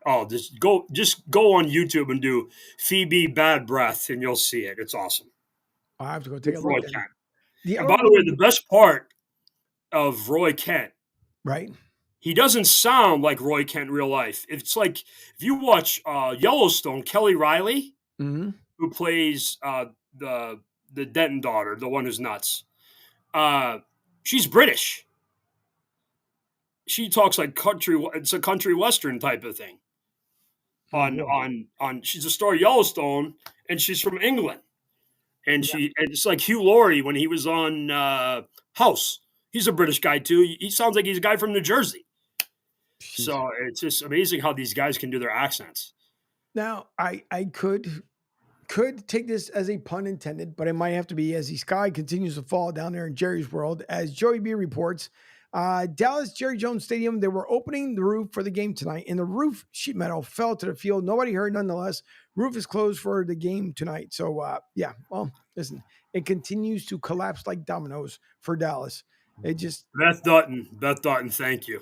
Oh, just go on YouTube and do Phoebe bad breath, and you'll see it. It's awesome. I have to go take a look. And by the way, the best part of Roy Kent, right? He doesn't sound like Roy Kent in real life. It's like if you watch Yellowstone, Kelly Riley, who plays the Denton daughter, the one who's nuts. She's British. She talks like country. It's a country western type of thing. She's a star of Yellowstone, and she's from England. And it's like Hugh Laurie when he was on House. He's a British guy too. He sounds like he's a guy from New Jersey. So it's just amazing how these guys can do their accents. Now, I could take this as a pun intended, but it might have to be as the sky continues to fall down there in Jerry's world. As Joey B reports, Dallas Jerry Jones Stadium, they were opening the roof for the game tonight, and the roof sheet metal fell to the field. Nobody heard nonetheless. Roof is closed for the game tonight. So, listen, it continues to collapse like dominoes for Dallas. It just Beth Dutton, thank you.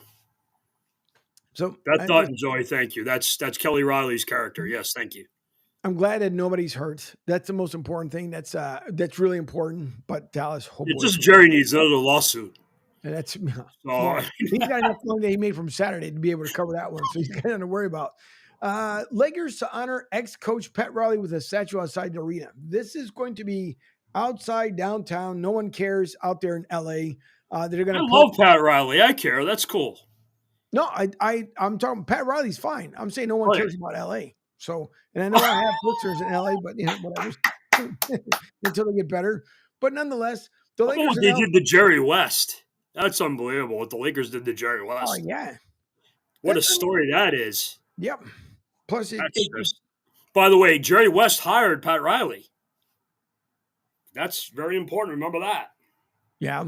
So Beth Dutton, Joey, thank you. That's Kelly Riley's character. Yes, thank you. I'm glad that nobody's hurt. That's the most important thing. That's really important. But Dallas, oh It's boy, just Jerry needs another lawsuit. and that's So he's got enough money that he made from Saturday to be able to cover that one, so he's got nothing to worry about. Lakers to honor ex-coach Pat Riley with a statue outside the arena. This is going to be outside downtown. No one cares out there in LA. They're going I to love Pat Riley. I care. That's cool. No, I'm talking Pat Riley's fine. I'm saying no one Oh, yeah. cares about LA. So, and I know I have booksters in LA, but whatever until they get better. But nonetheless, the How about Lakers what they now, did to Jerry West? That's unbelievable what the Lakers did to Jerry oh West. yeah, What a that's story that is. yep. Plus, That's just, by the way, Jerry West hired Pat Riley. That's very important. Remember that. yeah.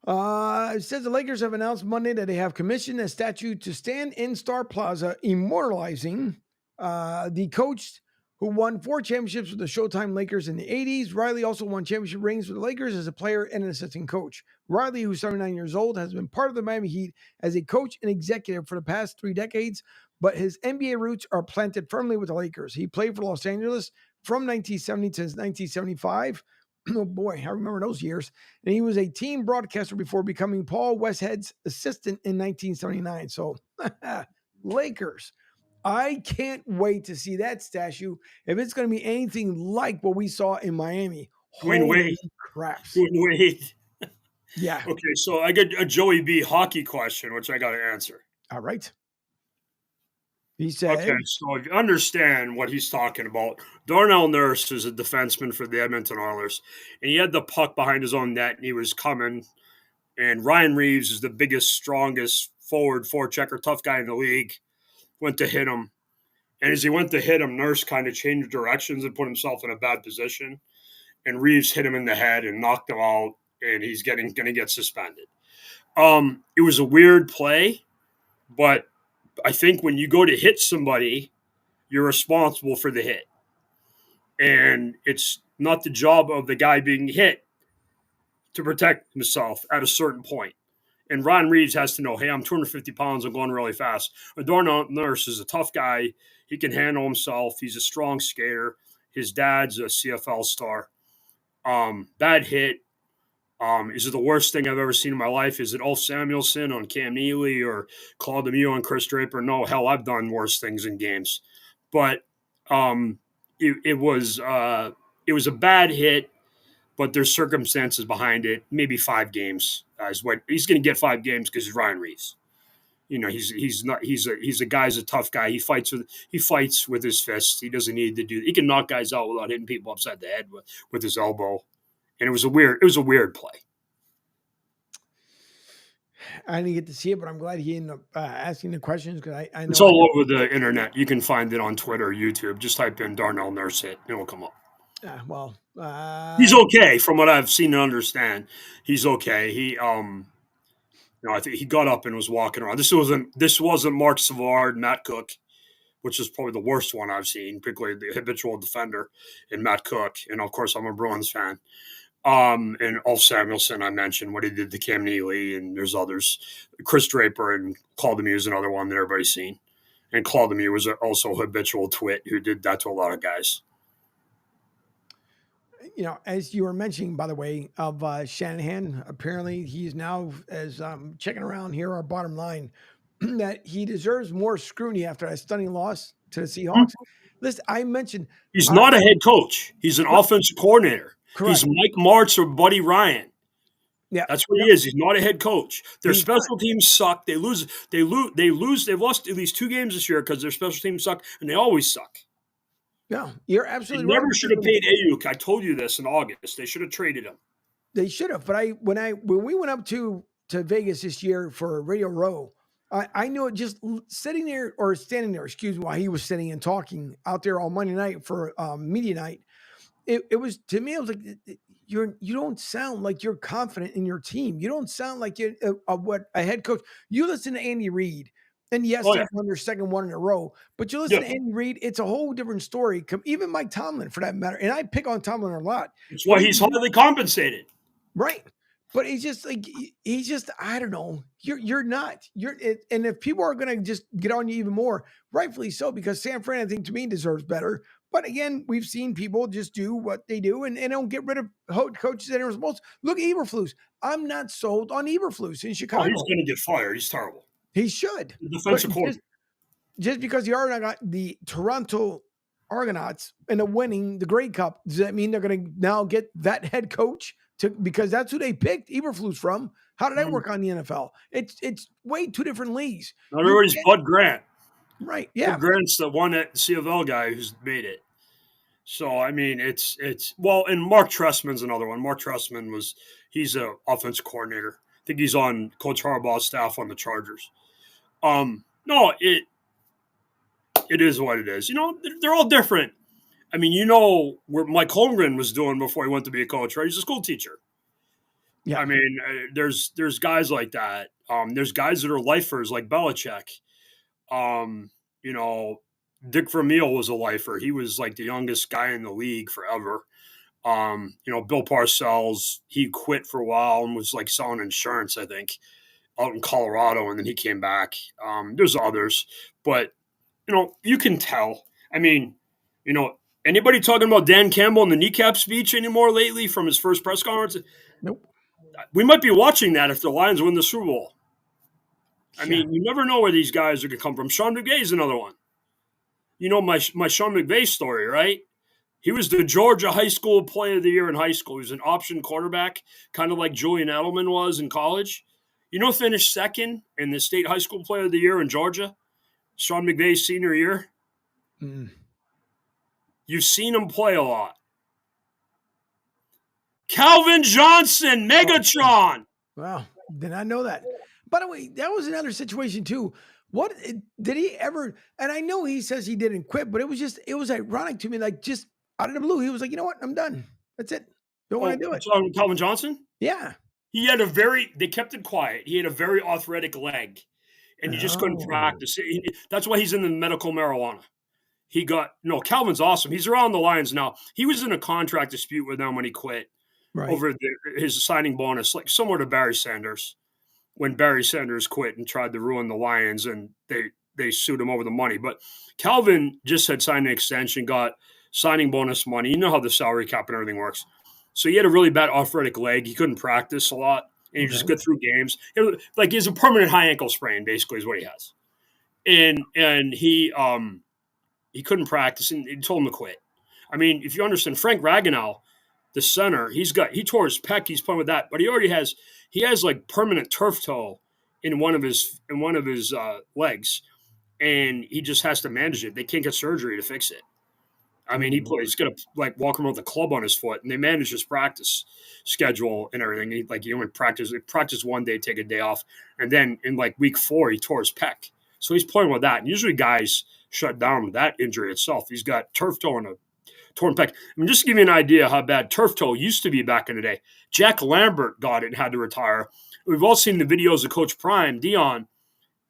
It says the Lakers have announced Monday that they have commissioned a statue to stand in Star Plaza, immortalizing the coach who won 4 championships with the Showtime Lakers in the 80s. Riley also won championship rings with the Lakers as a player and an assistant coach. Riley, who's 79 years old, has been part of the Miami Heat as a coach and executive for the past 3 decades, but his NBA roots are planted firmly with the Lakers. He played for Los Angeles from 1970 to 1975. Oh boy, I remember those years. And he was a team broadcaster before becoming Paul Westhead's assistant in 1979. So, Lakers. I can't wait to see that statue. If it's going to be anything like what we saw in Miami. Dwayne Holy Wade. craps. Dwayne Wade. Yeah. Okay, so I get a Joey B hockey question, which I got to answer. All right. He said, okay, so if you understand what he's talking about, Darnell Nurse is a defenseman for the Edmonton Oilers, and he had the puck behind his own net, and he was coming, and Ryan Reeves is the biggest, strongest forward, forechecker, tough guy in the league, went to hit him, and as he went to hit him, Nurse kind of changed directions and put himself in a bad position, and Reeves hit him in the head and knocked him out, and he's going to get suspended. It was a weird play, but I think when you go to hit somebody, you're responsible for the hit. And it's not the job of the guy being hit to protect himself at a certain point. And Ryan Reeves has to know, hey, I'm 250 pounds. I'm going really fast. Darnell Nurse is a tough guy. He can handle himself. He's a strong skater. His dad's a CFL star. Bad hit. Is it the worst thing I've ever seen in my life? Is it Ulf Samuelsson on Cam Neely or Claude Lemieux on Chris Draper? No, hell, I've done worse things in games. But it was a bad hit, but there's circumstances behind it. Maybe 5 games is what he's going to get. 5 games because he's Ryan Reeves. You know, he's a guy's a tough guy. He fights with his fists. He doesn't need to do. He can knock guys out without hitting people upside the head with his elbow. And it was a weird play. I didn't get to see it, but I'm glad he ended up asking the questions because I know it's all over the internet. You can find it on Twitter, YouTube. Just type in Darnell Nurse hit, and it will come up. He's okay from what I've seen and understand. He's okay. He I think he got up and was walking around. This wasn't Mark Savard, Matt Cook, which is probably the worst one I've seen, particularly the habitual defender in Matt Cook. And of course, I'm a Bruins fan. And Ulf Samuelsson, I mentioned what he did to Cam Neely, and there's others. Chris Draper and Claude Lemieux is another one that everybody's seen. And Claude Lemieux was also a habitual twit who did that to a lot of guys. You know, as you were mentioning, by the way, of Shanahan, apparently he's now, as checking around here, our bottom line, that he deserves more scrutiny after a stunning loss to the Seahawks. Mm-hmm. Listen, I mentioned he's not a head coach; he's an offensive coordinator. Correct. He's Mike Martz or Buddy Ryan. Yeah, that's what he is. He's not a head coach. Their special teams suck. They lose. They've lost at least 2 games this year because their special teams suck, and they always suck. Yeah, you're absolutely right. They never should have paid Ayuk. I told you this in August. They should have traded him. They should have. But when we went up to Vegas this year for Radio Row, I knew it just sitting there or standing there, while he was sitting and talking out there on Monday night for media night. It was, to me, it was like, you don't sound like you're confident in your team. You don't sound like you're what a head coach. You listen to Andy Reid, and yes, they won their second one in a row, but you listen to Andy Reid, it's a whole different story. Even Mike Tomlin, for that matter, and I pick on Tomlin a lot. It's why he's highly compensated. Right. But he's just like he's just I don't know. You're not and if people are gonna just get on you even more, rightfully so, because San Fran, I think, to me, deserves better. But again, we've seen people just do what they do and don't get rid of coaches that are supposed. Look at Eberflus. I'm not sold on Eberflus in Oh, Chicago. he's going to get fired. He's terrible. He should. The But defensive coordinator. just because the Toronto Argonauts and winning the Grey Cup, does that mean they're going to now get that head coach because that's who they picked Eberflus from? How did that work on the NFL? It's way two different leagues. Not everybody's Bud Grant. Right? Yeah. Bud Grant's the one at C of L guy who's made it. So I mean, it's well, and Mark Trestman's another one. Mark Trestman he's an offensive coordinator. I think he's on Coach Harbaugh's staff on the Chargers. No, it is what it is. They're all different. I mean, where Mike Holmgren was doing before he went to be a coach, right? He's a school teacher. Yeah. I mean, there's guys like that. There's guys that are lifers like Belichick. Dick Vermeil was a lifer. He was like the youngest guy in the league forever. Bill Parcells, he quit for a while and was like selling insurance, I think, out in Colorado, and then he came back. There's others, but you can tell. I mean, anybody talking about Dan Campbell and the kneecap speech anymore lately from his first press conference? Nope. We might be watching that if the Lions win the Super Bowl. I mean, you never know where these guys are going to come from. Sean McVay is another one. My Sean McVay story, right? He was the Georgia High School Player of the Year in high school. He was an option quarterback, kind of like Julian Edelman was in college. Finished second in the state high school Player of the Year in Georgia, Sean McVay's senior year. You've seen him play a lot. Calvin Johnson, Megatron. Wow, did not know that. By the way, that was another situation too. What did he ever? And I know he says he didn't quit, but it was ironic to me. Like, just out of the blue, he was like, you know what? I'm done. That's it. Don't want to do it. Calvin Johnson? Yeah. They kept it quiet. He had a very arthritic leg, and you just couldn't practice. That's why he's in the medical marijuana. Calvin's awesome. He's around the Lions now. He was in a contract dispute with them when he quit over his signing bonus, like similar to Barry Sanders. When Barry Sanders quit and tried to ruin the Lions, and they sued him over the money. But Calvin just had signed an extension, got signing bonus money. You know how the salary cap and everything works. So he had a really bad arthritic leg. He couldn't practice a lot, and he just got through games. He has a permanent high ankle sprain, basically, is what he has. And he couldn't practice, and he told him to quit. I mean, if you understand, Frank Ragnow, the center, he tore his pec. He's playing with that, but he has like permanent turf toe in one of his legs, and he just has to manage it. They can't get surgery to fix it. I mean, he's gonna like walk around with a club on his foot, and they manage his practice schedule and everything. He only practice one day, take a day off, and then in like week 4 he tore his pec. So he's playing with that. And usually guys shut down with that injury itself. He's got turf toe and a torn pec. I mean, just to give you an idea how bad turf toe used to be back in the day. Jack Lambert got it and had to retire. We've all seen the videos of Coach Prime, Dion.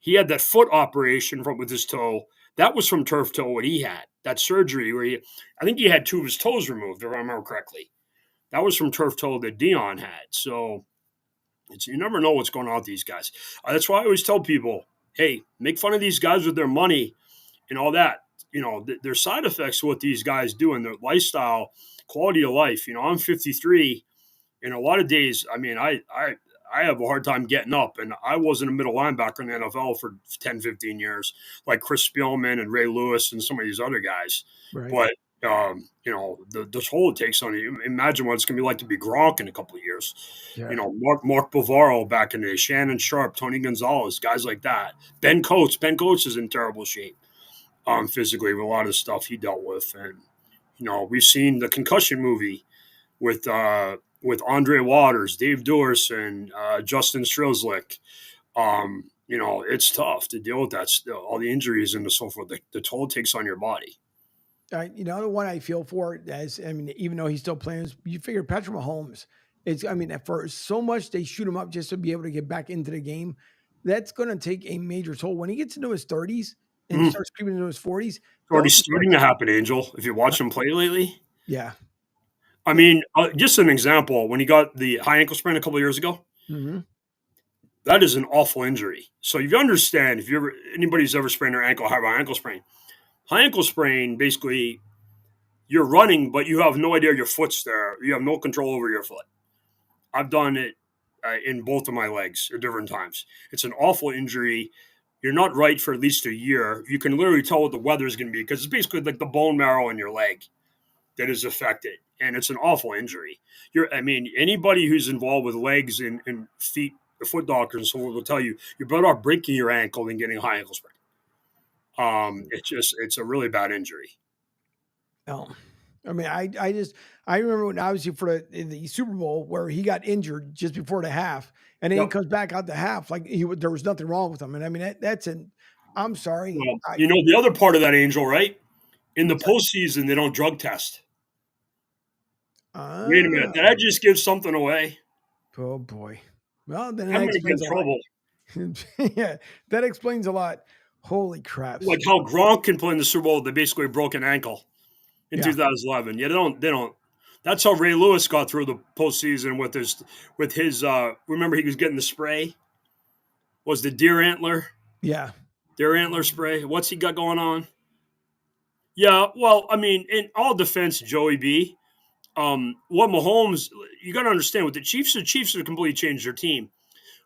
He had that foot operation with his toe. That was from turf toe, what he had. That surgery where I think he had 2 of his toes removed, if I remember correctly. That was from turf toe that Dion had. So you never know what's going on with these guys. That's why I always tell people, hey, make fun of these guys with their money and all that. There's side effects to what these guys do in their lifestyle, quality of life. I'm 53, and a lot of days, I mean, I have a hard time getting up, and I wasn't a middle linebacker in the NFL for 10, 15 years, like Chris Spielman and Ray Lewis and some of these other guys. Right. But, the toll it takes on you. Imagine what it's going to be like to be Gronk in a couple of years. Yeah. Mark Bavaro back in the day, Shannon Sharp, Tony Gonzalez, guys like that. Ben Coates is in terrible shape. Physically with a lot of stuff he dealt with. And, we've seen the concussion movie with Andre Waters, Dave Dorson, Justin Strzelczyk. It's tough to deal with that, all the injuries and so forth, the toll it takes on your body. The one I feel for even though he's still playing, you figure Patrick Mahomes, for so much they shoot him up just to be able to get back into the game, that's going to take a major toll. When he gets into his 30s, and he starts creeping into his 40s. It's already starting to happen, Angel, if you watch him play lately. Yeah. I mean, just an example, when he got the high ankle sprain a couple of years ago, Mm-hmm. that is an awful injury. So if you understand, if anybody's ever sprained their ankle, have an high ankle sprain, basically you're running, but you have no idea your foot's there. You have no control over your foot. I've done it in both of my legs at different times. It's an awful injury. You're not right for at least a year. You can literally tell what the weather is going to be because it's basically like the bone marrow in your leg that is affected, and it's an awful injury. Anybody who's involved with legs and feet, the foot doctors and so on will tell you you're better off breaking your ankle than getting a high ankle sprain. It's a really bad injury. No, I mean, I remember when obviously for the Super Bowl where he got injured just before the half, and then he comes back out the half like there was nothing wrong with him. And I mean, I'm sorry. Well, the other part of that, Angel, right? In the postseason, they don't drug test. Wait a minute, did I just give something away? Oh boy. Well, then I'm going to get in trouble. Yeah, that explains a lot. Holy crap! Like how Gronk can play in the Super Bowl, they basically broke an ankle in 2011. Yeah, they don't. That's how Ray Lewis got through the postseason with his. Remember, he was getting the spray. Was the deer antler? Yeah, deer antler spray. What's he got going on? Yeah, well, I mean, in all defense, Joey B. What Mahomes, you got to understand with the Chiefs have completely changed their team.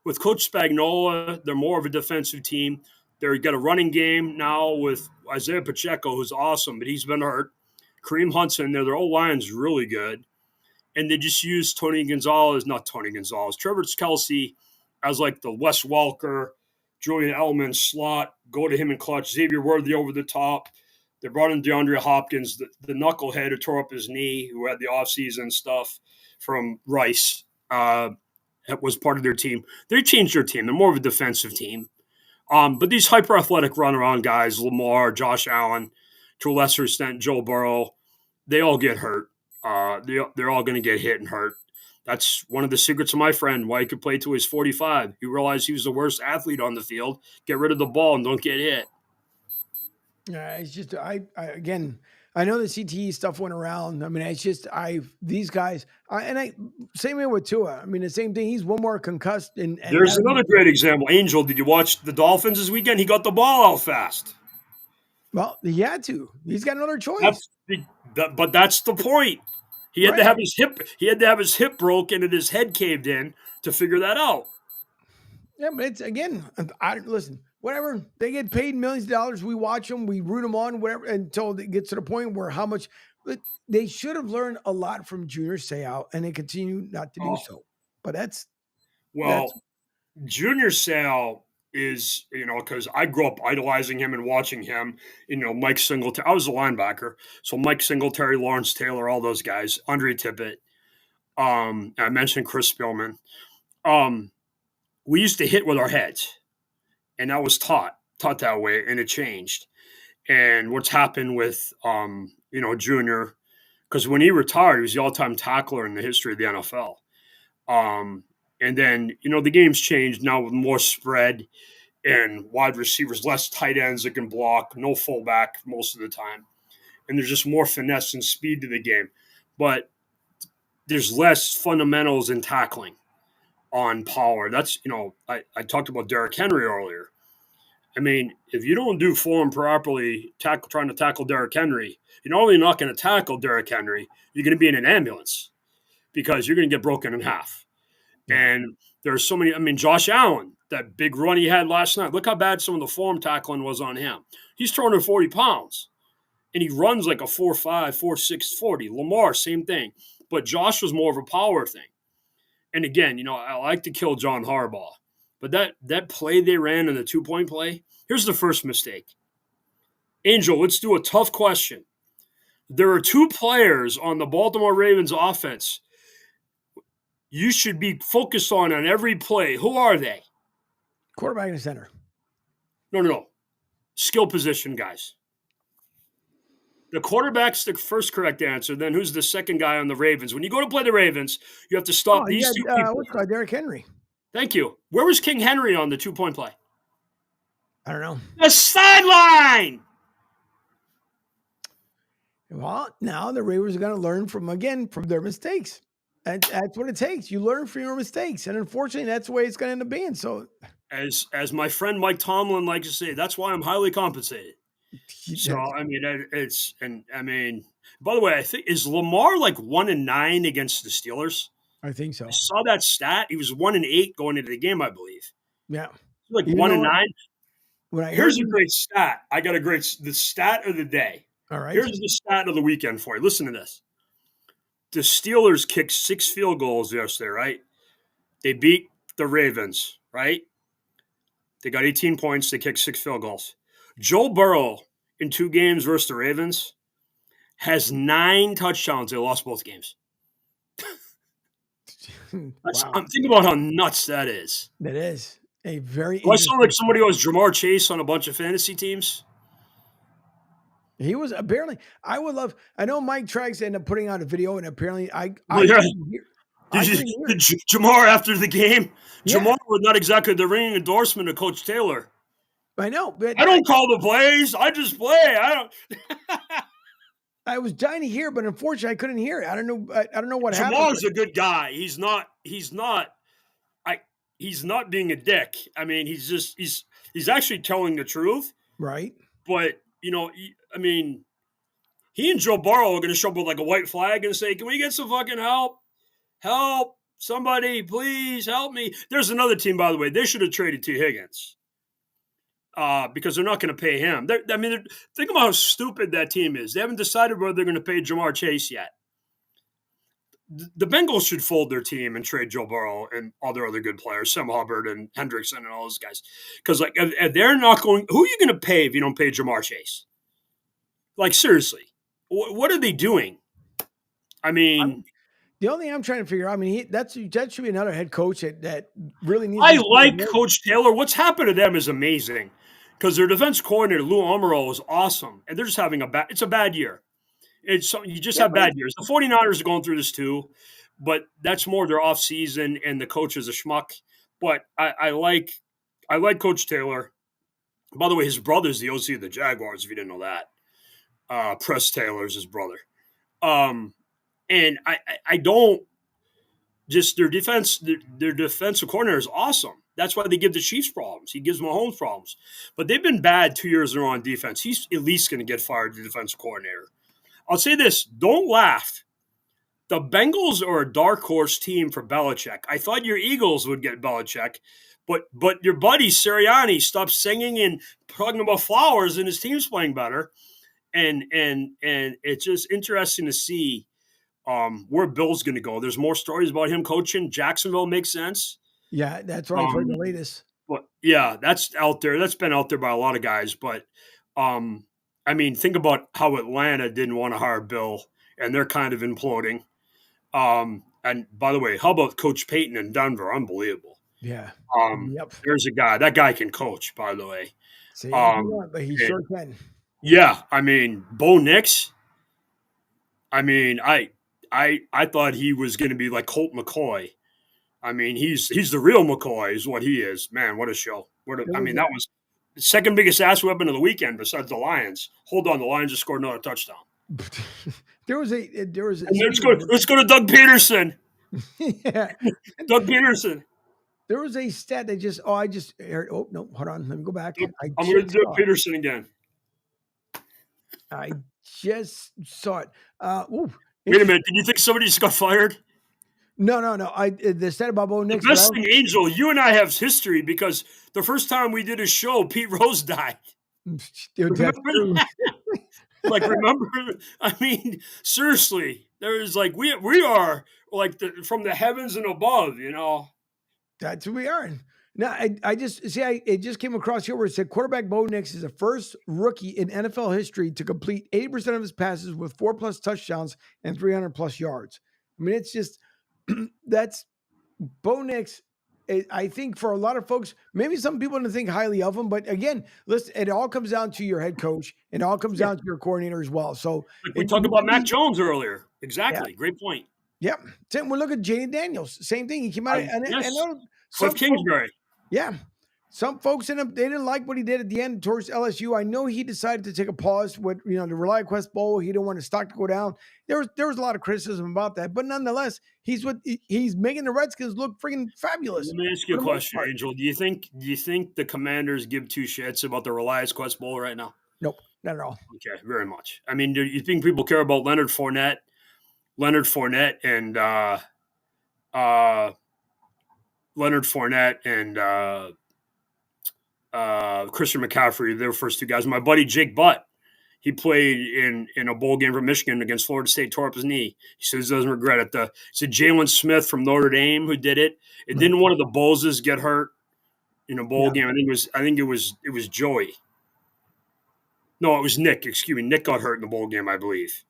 With Coach Spagnuolo, they're more of a defensive team. They've got a running game now with Isaiah Pacheco, who's awesome, but he's been hurt. Kareem Hunt's in there. Their O-line's really good. And they just use Trevor Kelsey as like the Wes Welker, Julian Edelman slot, go to him in clutch, Xavier Worthy over the top. They brought in DeAndre Hopkins, the knucklehead who tore up his knee, who had the offseason stuff from Rice. Was part of their team. They changed their team. They're more of a defensive team. But these hyper-athletic run-around guys, Lamar, Josh Allen, to a lesser extent, Joe Burrow, they all get hurt. They're all going to get hit and hurt. That's one of the secrets of my friend, why he could play till he's 45. He realized he was the worst athlete on the field. Get rid of the ball and don't get hit. Yeah, it's just I know the CTE stuff went around. I mean, it's just these guys, same way with Tua. I mean, the same thing. He's one more concussed. And there's another great example. Angel, did you watch the Dolphins this weekend? He got the ball out fast. Well, he had to. He's got another choice. But that's the point. He had to have his hip. He had to have his hip broken and his head caved in to figure that out. Yeah, but it's listen. Whatever, they get paid millions of dollars. We watch them, we root them on, whatever, until it gets to the point where how much they should have learned a lot from Junior Seau, and they continue not to do so. But Junior Seau is, because I grew up idolizing him and watching him. Mike Singletary. I was a linebacker, so Mike Singletary, Lawrence Taylor, all those guys, Andre Tippett. I mentioned Chris Spielman. We used to hit with our heads. And that was taught that way, and it changed. And what's happened with, Junior, because when he retired, he was the all-time tackler in the history of the NFL. And then, the game's changed now with more spread and wide receivers, less tight ends that can block, no fullback most of the time. And there's just more finesse and speed to the game. But there's less fundamentals in tackling on power. That's, I talked about Derrick Henry earlier. I mean, if you don't do form properly, trying to tackle Derrick Henry, you're not only not going to tackle Derrick Henry, you're going to be in an ambulance because you're going to get broken in half. And there's so many. I mean, Josh Allen, that big run he had last night, look how bad some of the form tackling was on him. He's 240 pounds, and he runs like a 4.5, 4.6 40. Lamar, same thing. But Josh was more of a power thing. And again, I like to kill John Harbaugh. But that play they ran in the 2-point play, here's the first mistake. Angel, let's do a tough question. There are 2 players on the Baltimore Ravens offense you should be focused on every play. Who are they? Quarterback and center. No. Skill position guys. The quarterback's the first correct answer. Then who's the second guy on the Ravens? When you go to play the Ravens, you have to stop these 2 people. What's called Derrick Henry. Thank you. Where was King Henry on the 2-point play? I don't know. The sideline. Well, now the Ravens are going to learn from their mistakes. And that's what it takes. You learn from your mistakes. And unfortunately, that's the way it's going to end up being. So, as my friend Mike Tomlin likes to say, that's why I'm highly compensated. So, I mean, by the way, I think, is Lamar like 1-9 against the Steelers? I think so. I saw that stat. He was 1-8 going into the game, I believe. Yeah. Like 1-9. Here's a great stat. I got the stat of the day. All right. Here's the stat of the weekend for you. Listen to this. The Steelers kicked 6 field goals yesterday, right? They beat the Ravens, right? They got 18 points. They kicked 6 field goals. Joe Burrow in 2 games versus the Ravens has 9 touchdowns. They lost both games. Wow. I'm thinking about how nuts that is. That is a very. Do I sound like somebody who has Jamar Chase on a bunch of fantasy teams? He was apparently. I know Mike Trags ended up putting out a video, and apparently Did Jamar after the game? Yeah. Jamar was not exactly the ringing endorsement of Coach Taylor. I know, but I don't call the plays. I just play. I don't. I was dying to hear, but unfortunately, I couldn't hear it. I don't know what happened. Jamar's a good guy. He's not being a dick. I mean, he's actually telling the truth. Right. But, he and Joe Burrow are going to show up with like a white flag and say, "Can we get some fucking help? Help. Somebody, please help me." There's another team, by the way. They should have traded T. Higgins. Because they're not going to pay him. Think about how stupid that team is. They haven't decided whether they're going to pay Jamar Chase yet. The Bengals should fold their team and trade Joe Burrow and all their other good players, Sam Hubbard and Hendrickson and all those guys. Because if they're not going, who are you going to pay if you don't pay Jamar Chase? Like, seriously, what are they doing? The only thing I'm trying to figure out, that should be another head coach that really needs. I like Coach Taylor. What's happened to them is amazing, because their defense coordinator Lou Amaro is awesome, and they're just having it's a bad year. You just have bad years. The 49ers are going through this too, but that's more their off season, and the coach is a schmuck. But I like Coach Taylor. By the way, his brother's the OC of the Jaguars. If you didn't know that, Press Taylor's his brother. And I don't just their defensive coordinator is awesome. That's why they give the Chiefs problems. He gives Mahomes problems. But they've been bad 2 years in a row on defense. He's at least going to get fired, the defensive coordinator. I'll say this. Don't laugh. The Bengals are a dark horse team for Belichick. I thought your Eagles would get Belichick, but your buddy Sirianni stopped singing and talking about flowers, and his team's playing better. And it's just interesting to see where Bill's going to go. There's more stories about him coaching. Jacksonville makes sense. Yeah, that's right. I've heard the latest. But yeah, that's out there. That's been out there by a lot of guys. But think about how Atlanta didn't want to hire Bill, and they're kind of imploding. And by the way, how about Coach Payton in Denver? Unbelievable. Yeah. There's a guy. That guy can coach, by the way. See, but he sure can. Yeah, Bo Nix. I thought he was going to be like Colt McCoy. He's the real McCoy is what he is. Man, what a show. That was the second biggest ass weapon of the weekend besides the Lions. Hold on, the Lions just scored another touchdown. Let's go to Doug Peterson. Yeah. Doug Peterson. There was a stat that I just heard. Oh, no, hold on. Let me go back. I'm going to do Peterson again. I just saw it. Wait a minute. Did you think somebody just got fired? No. The stat about Bo Nix. The best thing, Angel, you and I have history because the first time we did a show, Pete Rose died. Remember? Seriously, there's we are from the heavens and above, That's who we are. Now, it just came across here where it said quarterback Bo Nix is the first rookie in NFL history to complete 80% of his passes with 4+ touchdowns and 300+ yards. It's just, that's Bo Nix. I think for a lot of folks, maybe some people don't think highly of him, but again, listen, it all comes down to your head coach. It all comes down to your coordinator as well. So we talked about Mac Jones earlier. Exactly. Yeah. Great point. Yep. We'll look at Jaden Daniels. Same thing. He came out. Cliff Kingsbury. Yeah. Some folks they didn't like what he did at the end towards LSU. I know he decided to take a pause with the ReliaQuest Bowl. He didn't want his stock to go down. There was a lot of criticism about that, but nonetheless, he's making the Redskins look freaking fabulous. Let me ask you a question, Angel. Do you think the Commanders give two shits about the ReliaQuest Bowl right now? Nope, not at all. Okay, very much. I mean, do you think people care about Leonard Fournette and Christian McCaffrey, their first two guys? My buddy Jake Butt, he played in a bowl game for Michigan against Florida State, tore up his knee. He says he doesn't regret it. It's Jalen Smith from Notre Dame who did it. And didn't one of the Bowleses get hurt in a bowl game? I think it was Joey. No, it was Nick. Excuse me. Nick got hurt in the bowl game, I believe.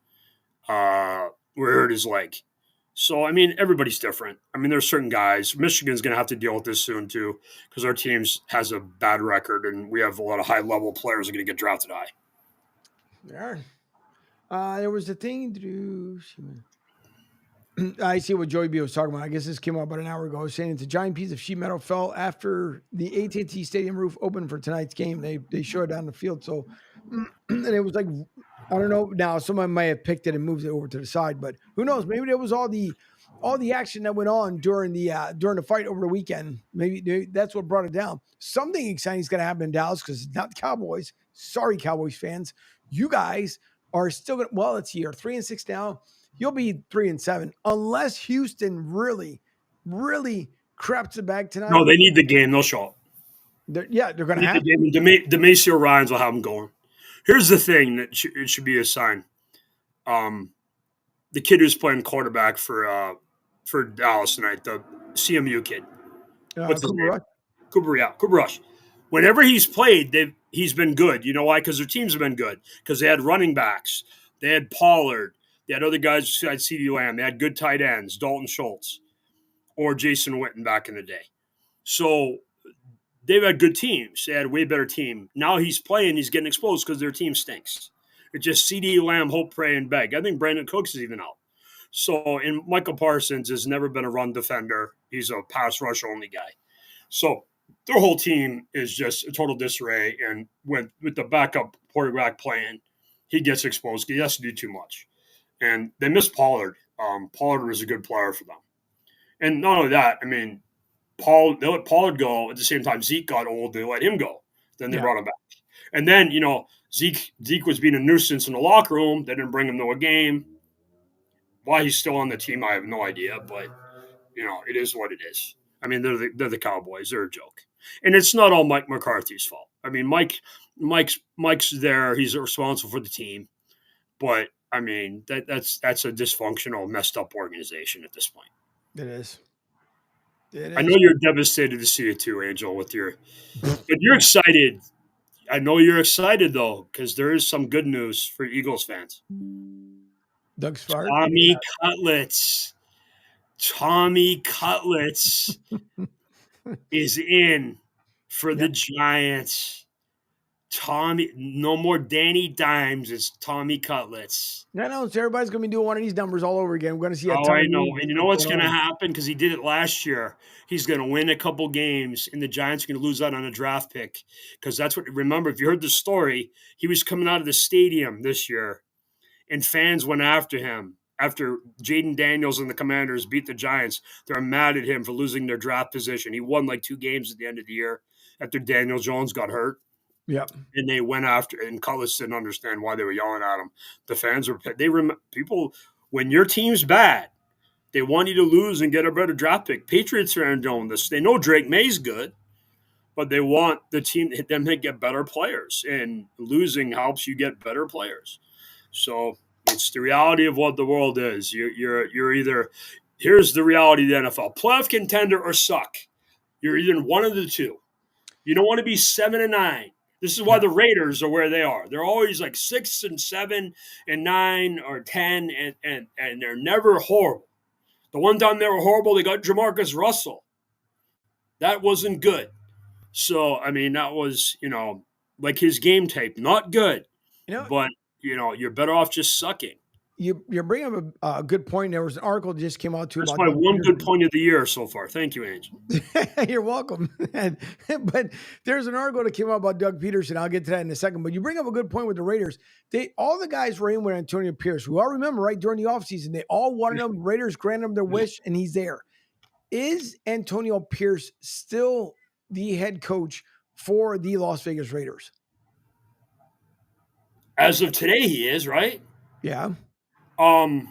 Where he hurt his leg. So, I mean, everybody's different. I mean, there's certain guys. Michigan's going to have to deal with this soon, too, because our team has a bad record, and we have a lot of high-level players that are going to get drafted high. There. There was a thing to do. I see what Joey B was talking about. I guess this came out about an hour ago, saying it's a giant piece of sheet metal fell after the AT&T Stadium roof opened for tonight's game. They showed it down the field. So, and it was like, I don't know. Now, someone might have picked it and moved it over to the side, but who knows? Maybe there was all the action that went on during the fight over the weekend. Maybe that's what brought it down. Something exciting is going to happen in Dallas because it's not the Cowboys. Sorry, Cowboys fans. You guys are still going to, well, let's see, you're 3-6 now. You'll be 3-7 unless Houston really, really craps the bag tonight. No, they need the game. They'll show up. They're going to have DeMacio Ryans will have them going. Here's the thing that it should be a sign. The kid who's playing quarterback for Dallas tonight, the CMU kid. What's his name? Cooper Rush. Whenever he's played, he's been good. You know why? Because their teams have been good. Because they had running backs. They had Pollard. They had other guys besides CeeDee Lamb. They had good tight ends, Dalton Schultz or Jason Witten back in the day. So they've had good teams. They had a way better team. Now he's playing. He's getting exposed because their team stinks. It's just CeeDee Lamb, hope, pray, and beg. I think Brandon Cooks is even out. So, and Michael Parsons has never been a run defender. He's a pass rush only guy. So their whole team is just a total disarray. And with the backup quarterback playing, he gets exposed. He has to do too much. And they missed Pollard. Pollard was a good player for them. And not only that, I mean, they let Pollard go. At the same time, Zeke got old. They let him go. Then they brought him back. And then, Zeke was being a nuisance in the locker room. They didn't bring him to a game. Why he's still on the team, I have no idea. But, it is what it is. I mean, they're the Cowboys. They're a joke. And it's not all Mike McCarthy's fault. I mean, Mike's there. He's responsible for the team. But, I mean, that's a dysfunctional, messed up organization at this point. It is. I know you're devastated to see it too, Angel, but you're excited. I know you're excited, though, because there is some good news for Eagles fans. Doug Spark. Tommy Cutlets is in for the Giants. No more Danny Dimes. It's Tommy Cutlets. I know. So everybody's going to be doing one of these numbers all over again. We're going to see. I know. And you know what's going to happen? Because he did it last year. He's going to win a couple games, and the Giants are going to lose out on a draft pick. Because that's what. Remember, if you heard the story, he was coming out of the stadium this year, and fans went after him. After Jaden Daniels and the Commanders beat the Giants, they're mad at him for losing their draft position. He won like 2 games at the end of the year after Daniel Jones got hurt. Yep. And they went after, and Cutlets didn't understand why they were yelling at him. The fans people, when your team's bad, they want you to lose and get a better draft pick. Patriots are doing this. They know Drake May's good, but they want them to get better players, and losing helps you get better players. So it's the reality of what the world is. You're either, here's the reality of the NFL: playoff contender or suck. You're either one of the two. You don't want to be 7-9. This is why the Raiders are where they are. They're always like 6 and 7 and 9 or 10, and they're never horrible. The one time they were horrible, they got Jamarcus Russell. That wasn't good. So, I mean, that was, like his game tape. Not good. But, you're better off just sucking. you're bringing up a good point. There was an article that just came out too. That's about my Doug one good Peterson. point of the year so far. Thank you, Angel. You're welcome. But there's an article that came out about Doug Peterson. I'll get to that in a second. But you bring up a good point with the Raiders. All the guys were in with Antonio Pierce. We all remember, right, during the offseason, they all wanted him. Raiders granted him their wish, and he's there. Is Antonio Pierce still the head coach for the Las Vegas Raiders? As of today, he is, right? Yeah. Wow,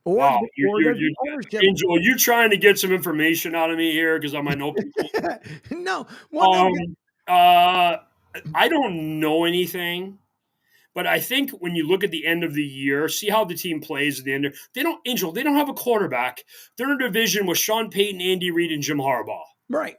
Ownership. Angel, are you trying to get some information out of me here because I might know people? No. Well, I don't know anything, but I think when you look at the end of the year, see how the team plays at the end. They don't have a quarterback. They're in a division with Sean Payton, Andy Reid, and Jim Harbaugh. Right.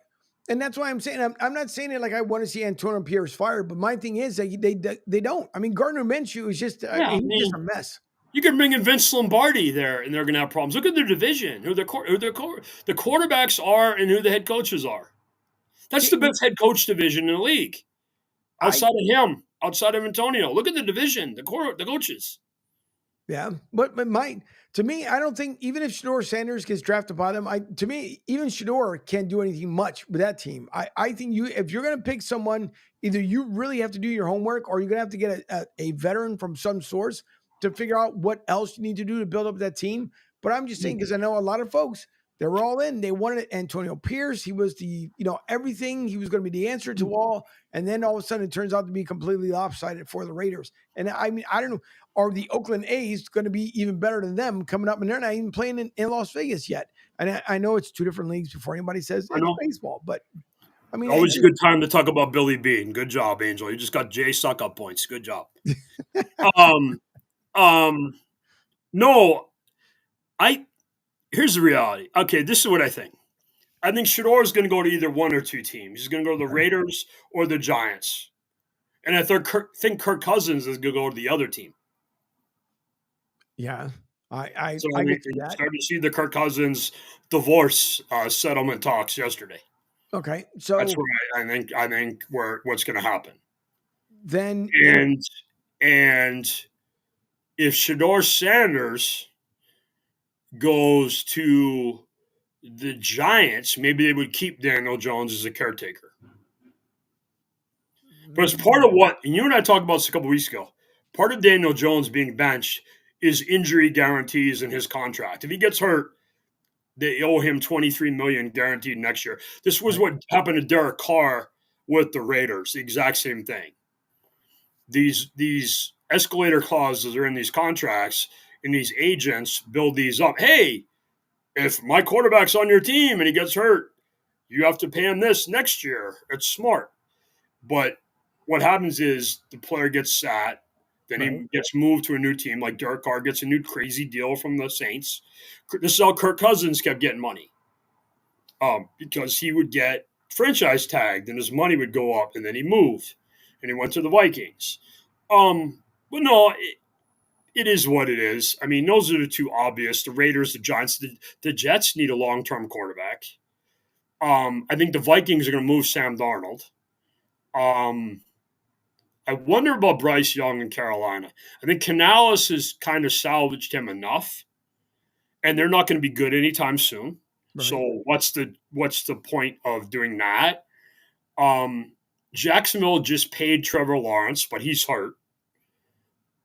And that's why I'm saying, I'm not saying it like I want to see Antonio Pierce fired, but my thing is that they don't. I mean, Gardner Minshew is just, he's just a mess. You can bring in Vince Lombardi there, and they're going to have problems. Look at their division, who the quarterbacks are, and who the head coaches are. That's the best head coach division in the league. Outside of him, outside of Antonio, look at the division, the coaches. Yeah, but to me, I don't think even if Shedeur Sanders gets drafted by them, to me, even Shedeur can't do anything much with that team. I think if you're going to pick someone, either you really have to do your homework, or you're going to have to get a veteran from some source to figure out what else you need to do to build up that team. But I'm just saying, because I know a lot of folks, they were all in. They wanted Antonio Pierce. He was the, everything. He was going to be the answer to all. And then all of a sudden it turns out to be completely lopsided for the Raiders. And I mean, I don't know, are the Oakland A's going to be even better than them coming up? And they're not even playing in Las Vegas yet. And I know it's two different leagues before anybody says it's baseball, but I mean, always a good time to talk about Billy Bean. Good job, Angel. You just got Jay suck up points. Good job. No, here's the reality. Okay, this is what I think. I think Shedeur is going to go to either one or two teams. He's going to go to the Raiders or the Giants. And I think Kirk Cousins is going to go to the other team. Yeah. I get that. Started to see the Kirk Cousins divorce settlement talks yesterday. Okay. So that's where I think what's going to happen. Then and if Shedeur Sanders goes to the Giants, maybe they would keep Daniel Jones as a caretaker. But as part of what, and you and I talked about this a couple weeks ago, part of Daniel Jones being benched is injury guarantees in his contract. If he gets hurt, they owe him $23 million guaranteed next year. This was what happened to Derek Carr with the Raiders, the exact same thing. These escalator clauses are in these contracts, and these agents build these up. Hey, if my quarterback's on your team and he gets hurt, you have to pay him this next year. It's smart. But what happens is the player gets sat, then he gets moved to a new team, like Derek Carr gets a new crazy deal from the Saints. This is how Kirk Cousins kept getting money, because he would get franchise tagged and his money would go up, and then he moved and he went to the Vikings. But no, it is what it is. I mean, those are the two obvious. The Raiders, the Giants, the Jets need a long-term quarterback. I think the Vikings are going to move Sam Darnold. I wonder about Bryce Young in Carolina. I think Canales has kind of salvaged him enough, and they're not going to be good anytime soon. Right. So what's the point of doing that? Jacksonville just paid Trevor Lawrence, but he's hurt.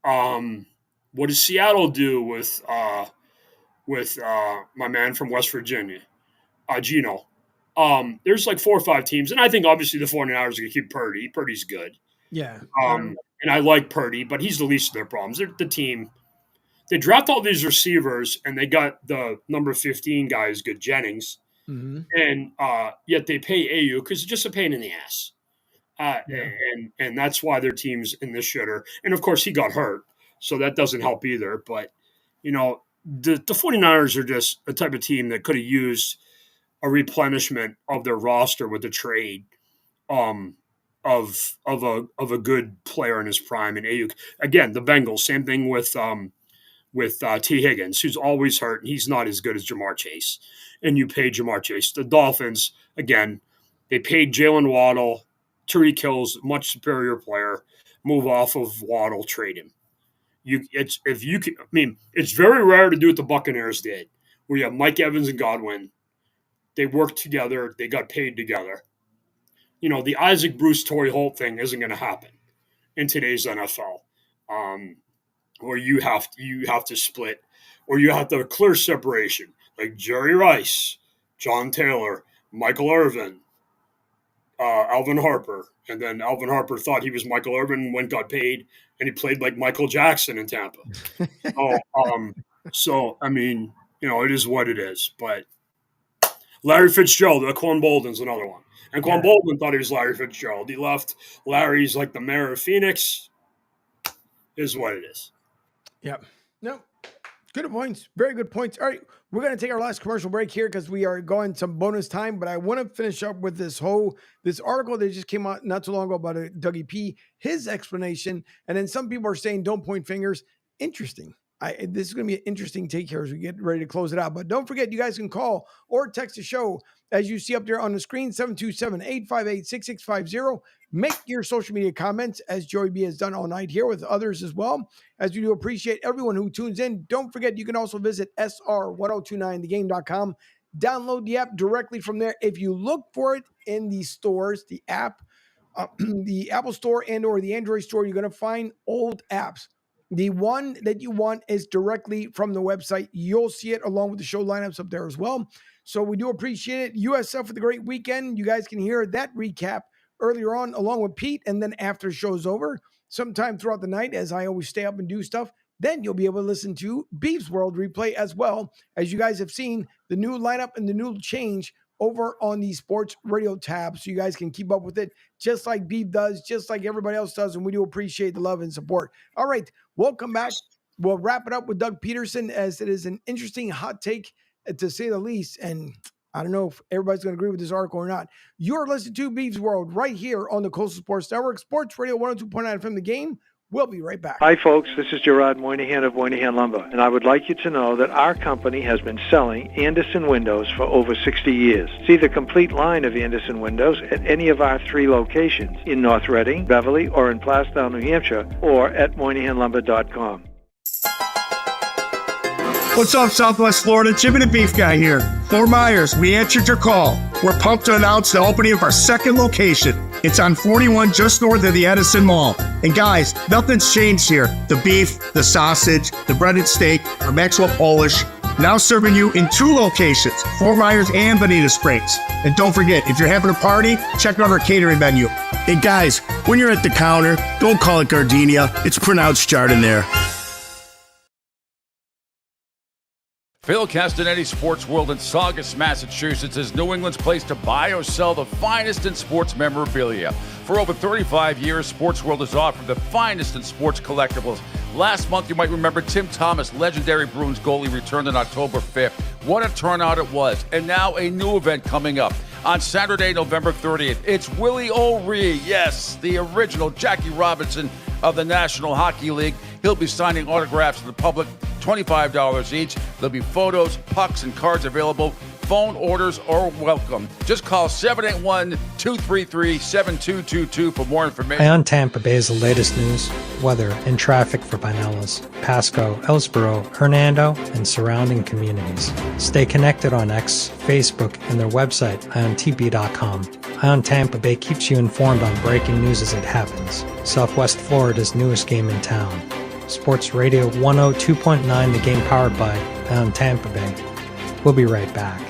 What does Seattle do with my man from West Virginia, Geno? There's like 4 or 5 teams, and I think obviously the 49ers are going to keep Purdy. Purdy's good. Yeah. And I like Purdy, but he's the least of their problems. They're the team. They draft all these receivers, and they got the number 15 guy is good, Jennings. Mm-hmm. And yet they pay AU because it's just a pain in the ass. And that's why their team's in this shitter. And, of course, he got hurt, so that doesn't help either. But, the 49ers are just a type of team that could have used a replenishment of their roster with a trade of a good player in his prime. And Ayuk, again, the Bengals, same thing with T. Higgins, who's always hurt, and he's not as good as Jamar Chase. And you pay Jamar Chase. The Dolphins, again, they paid Jalen Waddle. Tyreek Hill's much superior player. move off of Waddle, trade him. It's very rare to do what the Buccaneers did, where you have Mike Evans and Godwin. They worked together. They got paid together. The Isaac Bruce Torrey Holt thing isn't going to happen in today's NFL, where you have to split, or you have to have a clear separation, like Jerry Rice, John Taylor, Michael Irvin, Alvin Harper, and then Alvin Harper thought he was Michael Irvin, got paid, and he played like Michael Jackson in Tampa. So it is what it is. But Larry Fitzgerald, Quan Bolden's another one. And Quan Bolden thought he was Larry Fitzgerald. He left. Larry's like the mayor of Phoenix. Is what it is. Yep. No. Good points. Very good points. All right. We're going to take our last commercial break here because we are going some bonus time, but I want to finish up with this article that just came out not too long ago about Dougie P, his explanation. And then some people are saying, don't point fingers. Interesting. This is going to be an interesting take here as we get ready to close it out. But don't forget, you guys can call or text the show as you see up there on the screen, 727-858-6650. Make your social media comments as Joey B has done all night here with others as well, as we do appreciate everyone who tunes in. Don't forget, you can also visit sr1029thegame.com. Download the app directly from there. If you look for it in the stores, the app, the Apple Store and or the Android Store, you're going to find old apps. The one that you want is directly from the website. You'll see it along with the show lineups up there as well. So we do appreciate it. USF with a great weekend. You guys can hear that recap earlier on along with Pete, and then after the show's over, sometime throughout the night, as I always stay up and do stuff, then you'll be able to listen to Beav's World Replay as well. As you guys have seen, the new lineup and the new change over on the sports radio tab, so you guys can keep up with it just like Beav does, just like everybody else does, and we do appreciate the love and support. All right, we'll come back. We'll wrap it up with Doug Peterson, as it is an interesting hot take, to say the least, and I don't know if everybody's going to agree with this article or not. You're listening to Beav's World right here on the Coastal Sports Network, Sports Radio 102.9 FM The Game. We'll be right back. Hi, folks. This is Gerard Moynihan of Moynihan Lumber, and I would like you to know that our company has been selling Anderson windows for over 60 years. See the complete line of Anderson windows at any of our 3 locations in North Reading, Beverly, or in Plastown, New Hampshire, or at MoynihanLumber.com. What's up, Southwest Florida? Jim and the Beef Guy here. Fort Myers, we answered your call. We're pumped to announce the opening of our second location. It's on 41 just north of the Edison Mall. And guys, nothing's changed here. The beef, the sausage, the breaded steak, our Maxwell Polish. Now serving you in 2 locations, Fort Myers and Bonita Springs. And don't forget, if you're having a party, check out our catering menu. Hey guys, when you're at the counter, don't call it gardenia. It's pronounced Chardonnay. Phil Castanetti, Sports World in Saugus, Massachusetts, is New England's place to buy or sell the finest in sports memorabilia. For over 35 years, Sports World has offered the finest in sports collectibles. Last month, you might remember Tim Thomas, legendary Bruins goalie, returned on October 5th. What a turnout it was. And now a new event coming up. On Saturday, November 30th, it's Willie O'Ree. Yes, the original Jackie Robinson of the National Hockey League. He'll be signing autographs to the public, $25 each. There'll be photos, pucks, and cards available. Phone orders are welcome. Just call 781-233-7222 for more information. On Tampa Bay is the latest news, weather, and traffic for Pinellas, Pasco, Ellsboro, Hernando, and surrounding communities. Stay connected on X, Facebook, and their website, iontp.com. Ion Tampa Bay keeps you informed on breaking news as it happens. Southwest Florida's newest game in town. Sports Radio 102.9, the game powered by Ion Tampa Bay. We'll be right back.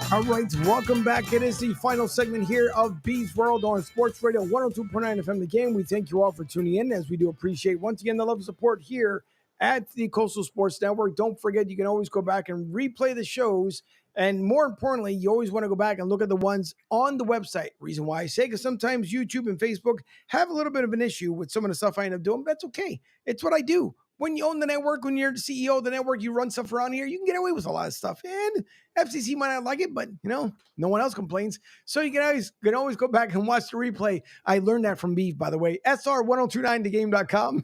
All right, welcome back. It is the final segment here of Beav's World on Sports Radio 102.9 FM The Game. We thank you all for tuning in, as we do appreciate, once again, the love and support here at the Coastal Sports Network. Don't forget, you can always go back and replay the shows. And more importantly, you always want to go back and look at the ones on the website. Reason why I say, because sometimes YouTube and Facebook have a little bit of an issue with some of the stuff I end up doing. But that's okay. It's what I do. when you own the network, when you're the CEO of the network, you run stuff around here, you can get away with a lot of stuff. And FCC might not like it, but no one else complains. So you can always go back and watch the replay. I learned that from Beav, by the way. SR1029thegame.com.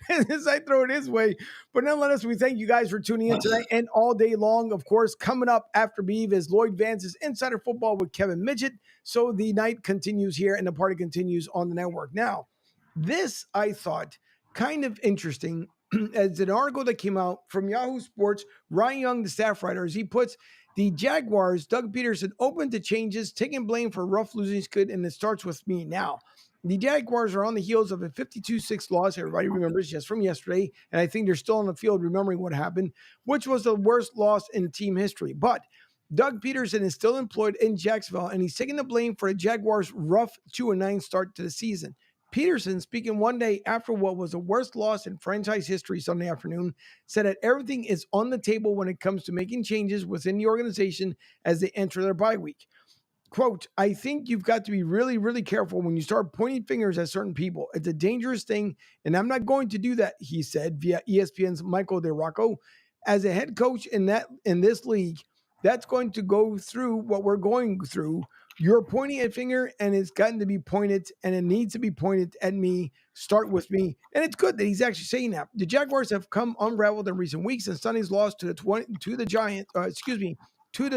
As I throw it his way. But nonetheless, we thank you guys for tuning in tonight and all day long. Of course, coming up after Beav is Lloyd Vance's Insider Football with Kevin Midget. So the night continues here and the party continues on the network. Now, this I thought kind of interesting as an article that came out from Yahoo Sports. Ryan Young, the staff writer, as he puts, the Jaguars, Doug Peterson, open to changes, taking blame for rough losing skid, and it starts with me now. The Jaguars are on the heels of a 52-6 loss. Everybody remembers just from yesterday, and I think they're still on the field remembering what happened, which was the worst loss in team history. But Doug Peterson is still employed in Jacksonville, and he's taking the blame for the Jaguars' rough 2-9 start to the season. Peterson, speaking one day after what was the worst loss in franchise history Sunday afternoon, said that everything is on the table when it comes to making changes within the organization as they enter their bye week. Quote, I think you've got to be really, really careful when you start pointing fingers at certain people. It's a dangerous thing, and I'm not going to do that, he said via ESPN's Michael DeRocco. As a head coach in this league, that's going to go through what we're going through. You're pointing a finger, and it's gotten to be pointed, and it needs to be pointed at me. Start with me. And it's good that he's actually saying that. The Jaguars have come unraveled in recent weeks, and Sunday's loss to the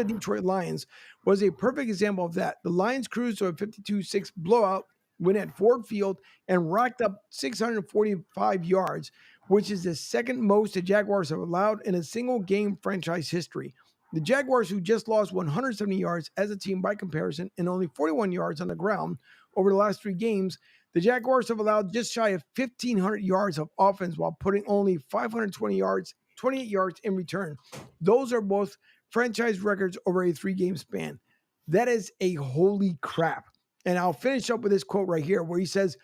Detroit Lions was a perfect example of that. The Lions cruised to a 52-6 blowout win at Ford Field and racked up 645 yards, which is the second most the Jaguars have allowed in a single game franchise history. The Jaguars, who just lost 170 yards as a team by comparison and only 41 yards on the ground over the last 3 games, the Jaguars have allowed just shy of 1,500 yards of offense while putting only 528 yards in return. Those are both franchise records over a 3-game span. That is a holy crap. And I'll finish up with this quote right here where he says,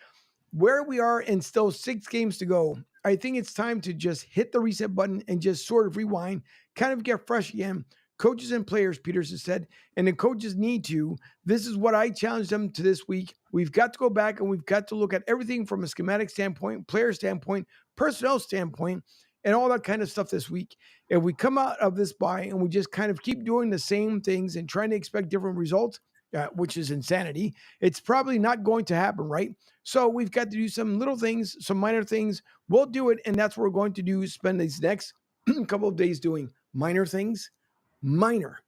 where we are and still 6 games to go, I think it's time to just hit the reset button and just sort of rewind, kind of get fresh again. Coaches and players, Peterson said, and the coaches need to. This is what I challenged them to this week. We've got to go back and we've got to look at everything from a schematic standpoint, player standpoint, personnel standpoint, and all that kind of stuff this week. If we come out of this bye and we just kind of keep doing the same things and trying to expect different results, which is insanity, it's probably not going to happen, right? So we've got to do some little things, some minor things. We'll do it, and that's what we're going to do, spend these next couple of days doing minor things. Minor.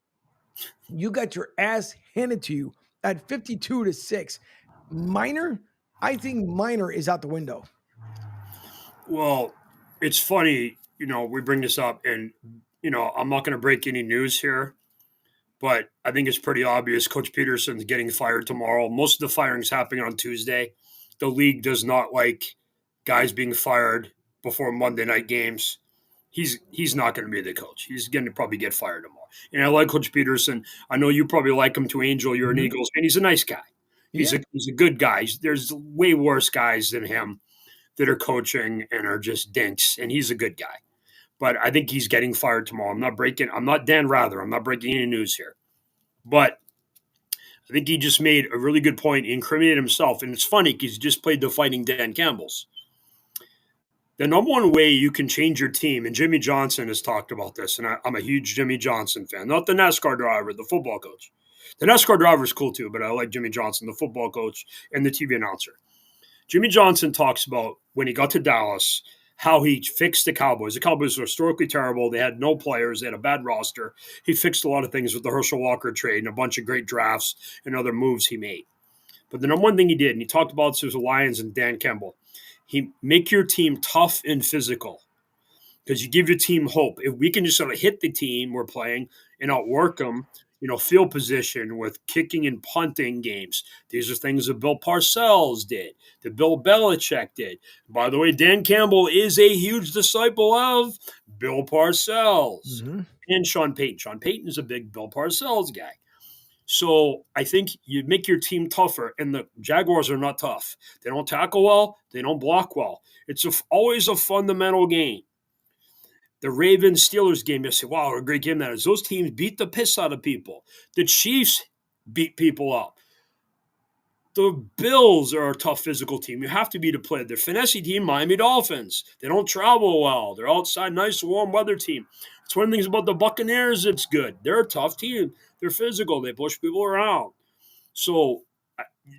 You got your ass handed to you at 52-6. Minor? I think minor is out the window. Well, it's funny, we bring this up, and, I'm not going to break any news here, but I think it's pretty obvious Coach Peterson's getting fired tomorrow. Most of the firings happening on Tuesday. The league does not like guys being fired before Monday night games. He's not going to be the coach. He's going to probably get fired tomorrow. And I like Coach Peterson. I know you probably like him to Angel. You're an Eagles, and he's a nice guy. He's a good guy. There's way worse guys than him that are coaching and are just dinks, and he's a good guy. But I think he's getting fired tomorrow. I'm not Dan Rather. I'm not breaking any news here. But I think he just made a really good point. He incriminated himself. And it's funny because he just played the Fighting Dan Campbells. The number one way you can change your team, and Jimmy Johnson has talked about this, and I'm a huge Jimmy Johnson fan. Not the NASCAR driver, the football coach. The NASCAR driver is cool too, but I like Jimmy Johnson, the football coach, and the TV announcer. Jimmy Johnson talks about when he got to Dallas, how he fixed the Cowboys. The Cowboys were historically terrible. They had no players. They had a bad roster. He fixed a lot of things with the Herschel Walker trade and a bunch of great drafts and other moves he made. But the number one thing he did, and he talked about this with the Lions and Dan Campbell, he make your team tough and physical because you give your team hope. If we can just sort of hit the team we're playing and outwork them, field position with kicking and punting games. These are things that Bill Parcells did, that Bill Belichick did. By the way, Dan Campbell is a huge disciple of Bill Parcells and Sean Payton. Sean Payton is a big Bill Parcells guy. So I think you make your team tougher, and the Jaguars are not tough. They don't tackle well. They don't block well. It's always a fundamental game. The Ravens-Steelers game, you say, wow, what a great game that is. Those teams beat the piss out of people. The Chiefs beat people up. The Bills are a tough physical team. You have to be to play. They're finesse team, Miami Dolphins. They don't travel well. They're outside, nice, warm weather team. It's one of the things about the Buccaneers that's good. They're a tough team. They're physical. They push people around. So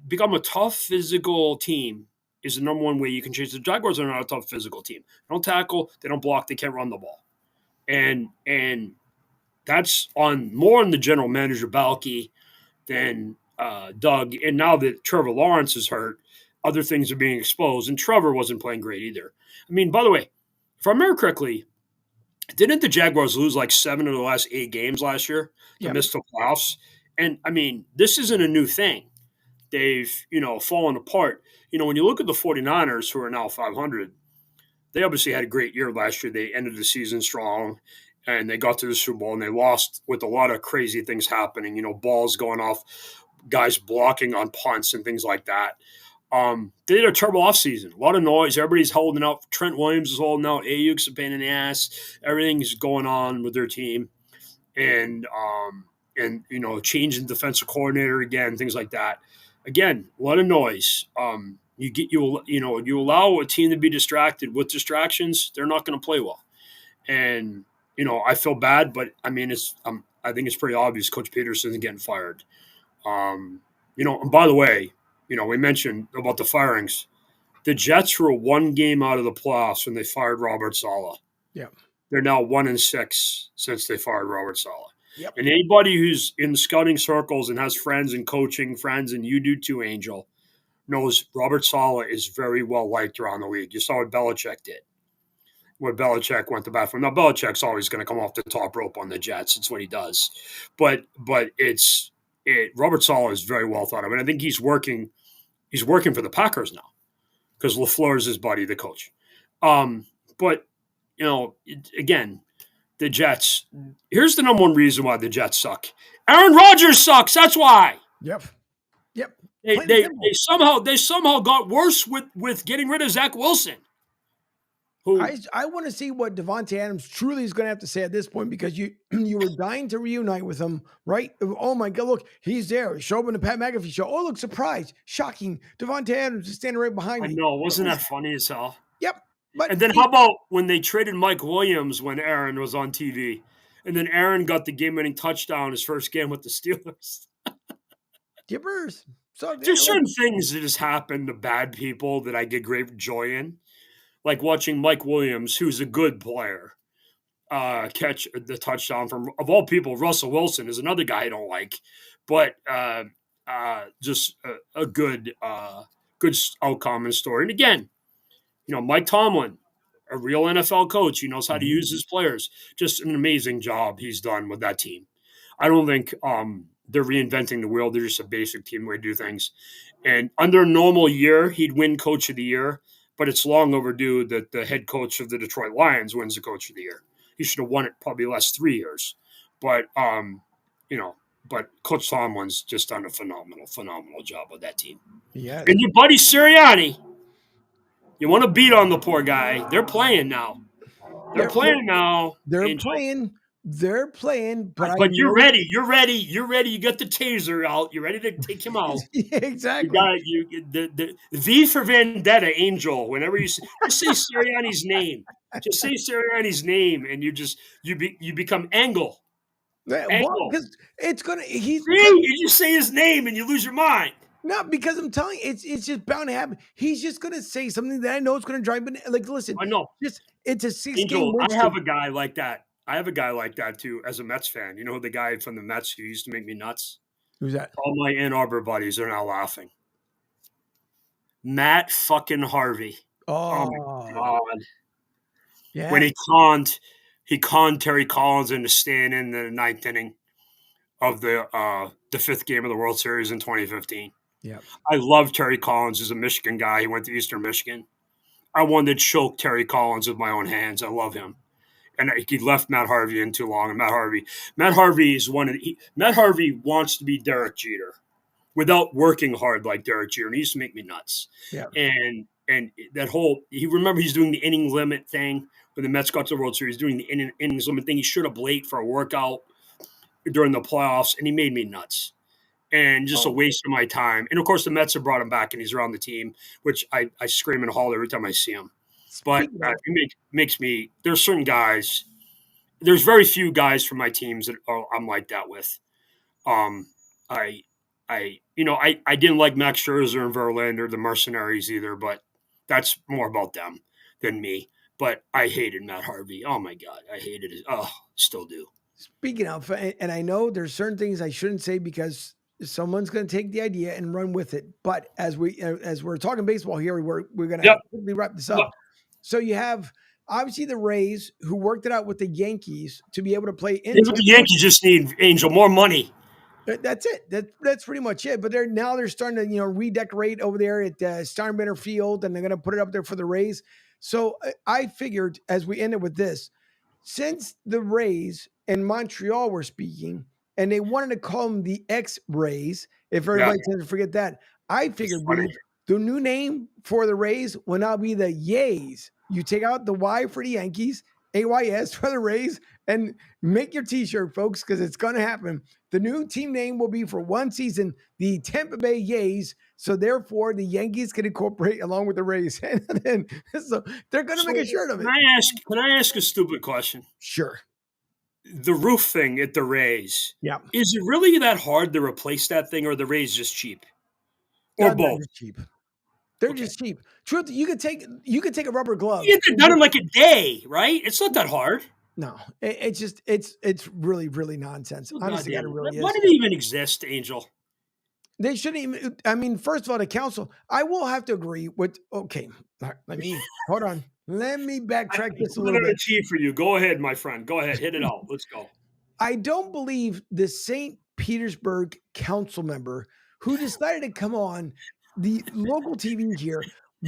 become a tough physical team is the number one way you can change. The Jaguars are not a tough physical team. They don't tackle. They don't block. They can't run the ball. And that's more on the general manager, Balky, than Doug. And now that Trevor Lawrence is hurt, other things are being exposed. And Trevor wasn't playing great either. I mean, by the way, if I remember correctly, didn't the Jaguars lose like 7 of the last 8 games last year to miss the playoffs? And, I mean, this isn't a new thing. They've, fallen apart. When you look at the 49ers, who are now 500, they obviously had a great year last year. They ended the season strong, and they got to the Super Bowl, and they lost with a lot of crazy things happening, balls going off, guys blocking on punts and things like that. They did a terrible offseason. A lot of noise. Everybody's holding out. Trent Williams is holding out. Ayuk's a pain in the ass. Everything's going on with their team. And changing defensive coordinator again, things like that. Again, a lot of noise. You allow a team to be distracted with distractions, they're not going to play well. And I feel bad, but I mean, I think it's pretty obvious Coach Peterson's getting fired. And by the way, we mentioned about the firings. The Jets were 1 game out of the playoffs when they fired Robert Saleh. Yeah, they're now 1-6 since they fired Robert Saleh. Yep. And anybody who's in scouting circles and has friends and coaching friends, and you do too, Angel, knows Robert Saleh is very well liked around the league. You saw what Belichick did. What Belichick went to bat for. Now, Belichick's always going to come off the top rope on the Jets. It's what he does. But Robert Saleh is very well thought of. And I think he's working for the Packers now because LaFleur is his buddy, the coach. But, again, the Jets. Here's the number one reason why the Jets suck. Aaron Rodgers sucks. That's why. Yep. They somehow got worse with getting rid of Zach Wilson. I want to see what Devontae Adams truly is going to have to say at this point, because you were dying to reunite with him, right? Oh my God, look, he's there. Show up in the Pat McAfee show. Oh, look, surprise, shocking. Devontae Adams is standing right behind me. I know, wasn't that funny as hell? Yep. And then how about when they traded Mike Williams when Aaron was on TV? And then Aaron got the game-winning touchdown his first game with the Steelers. Gibbers. So there's certain things that just happen to bad people that I get great joy in. Like watching Mike Williams, who's a good player, catch the touchdown from, of all people, Russell Wilson is another guy I don't like. But just a good outcome and story. And again, Mike Tomlin, a real NFL coach. He knows how to use his players. Just an amazing job he's done with that team. I don't think they're reinventing the wheel. They're just a basic team way to do things. And under a normal year, he'd win Coach of the Year, but it's long overdue that the head coach of the Detroit Lions wins the Coach of the Year. He should have won it probably the last 3 years. But, but Coach Tomlin's just done a phenomenal job with that team. Yeah. And your buddy Sirianni, you want to beat on the poor guy. They're playing now. They're playing. But you're ready. You're ready. You got the taser out. You're ready to take him out. Yeah, exactly. The V for Vendetta, Angel. Whenever you just say Sirianni's name, and you become Angle. Because it's gonna. You just say his name and you lose your mind. No, because I'm telling you, it's just bound to happen. He's just gonna say something that I know is gonna drive me. Like, listen, I know. It's a 6-game Angel, win I have a guy like that. I have a guy like that too, as a Mets fan. You know the guy from the Mets who used to make me nuts? Who's that? All my Ann Arbor buddies are now laughing. Matt fucking Harvey. Oh my God. Yeah. When he conned Terry Collins into staying in the 9th inning of the 5th game of the World Series in 2015. Yeah. I love Terry Collins. He's a Michigan guy. He went to Eastern Michigan. I wanted to choke Terry Collins with my own hands. I love him. And he left Matt Harvey in too long. And Matt Harvey is Matt Harvey wants to be Derek Jeter without working hard like Derek Jeter. And he used to make me nuts. Yeah. And that whole, he's doing the inning limit thing when the Mets got to the World Series, doing the innings limit thing. He showed up late for a workout during the playoffs, and he made me nuts. and just a waste of my time. And of course, the Mets have brought him back, and he's around the team, which I scream and holler every time I see him. But it makes me. There's certain guys. There's very few guys from my teams that I'm like that with. I didn't like Max Scherzer and Verlander, the Mercenaries either, but that's more about them than me. But I hated Matt Harvey. Oh my God, I hated it. Oh, still do. Speaking of, and I know there's certain things I shouldn't say because someone's going to take the idea and run with it. But as we're talking baseball here, we're going to quickly wrap this up. Yep. So you have obviously the Rays who worked it out with the Yankees to be able to play in. The Yankees just need Angel more money. That's it. That's pretty much it. But they're starting to redecorate over there at Steinbrenner Field, and they're going to put it up there for the Rays. So I figured as we ended with this, since the Rays and Montreal were speaking, and they wanted to call them the X-Rays, if everybody tends to forget that, I figured the new name for the Rays will now be the Yays. You take out the Y for the Yankees, AYS for the Rays, and make your T-shirt, folks, because it's going to happen. The new team name will be for one season, the Tampa Bay Yays. So therefore, the Yankees can incorporate along with the Rays, and then so they're going to make a shirt of it. Can I ask a stupid question? Sure. The roof thing at the Rays. Yeah. Is it really that hard to replace that thing, or are the Rays just cheap? Or both? They're cheap. They're just cheap. Truth, you could take a rubber glove. You get it done in like a day, right? It's not that hard. No, it's really, really nonsense. Honestly, it really is. Why did it even exist, Angel? They shouldn't even. I mean, first of all, the council. I will have to agree with. Okay, let me hold on. Let me backtrack this a little bit. Achieve for you. Go ahead, my friend. Go ahead. Hit it out. Let's go. I don't believe the St. Petersburg council member who decided to come on the local TV here.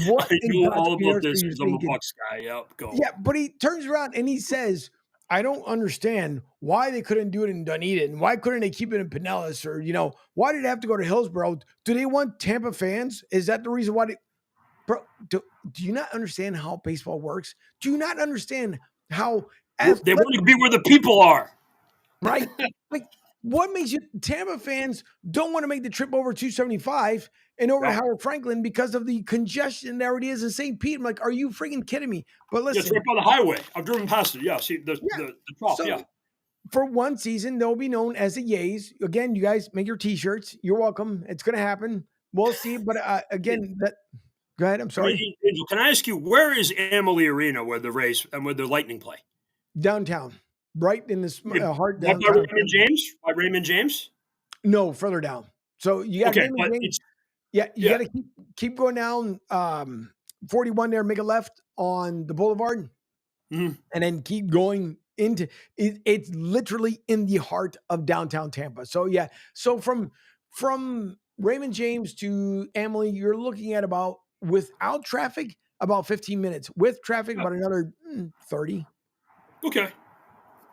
What I know all about this because I'm a Bucks guy. Yep, go. Yeah, but he turns around and he says, I don't understand why they couldn't do it in Dunedin. Why couldn't they keep it in Pinellas? Or, why did it have to go to Hillsborough? Do they want Tampa fans? Is that the reason why bro, do you not understand how baseball works? Do you not understand how they want to be where the people are? Right? Like, what makes you Tampa fans don't want to make the trip over 275 and over to Howard Franklin because of the congestion there it is in St. Pete? I'm like, are you freaking kidding me? But listen, it's right by the highway. I've driven past it. Yeah, see the top. So, for one season, they'll be known as the Yays. Again, you guys make your T-shirts. You're welcome. It's going to happen. We'll see. But again, go ahead. I'm sorry. Angel, can I ask you, where is Amalie Arena where the Rays and where the Lightning play? Downtown. Right in this heart down. By Raymond James? By Raymond James? No, further down. So you got you got to keep going down 41 there, make a left on the boulevard, and then keep going into it. It's literally in the heart of downtown Tampa. So so from Raymond James to Amalie, you're looking at about, without traffic, about 15 minutes. With traffic, about another 30. Okay.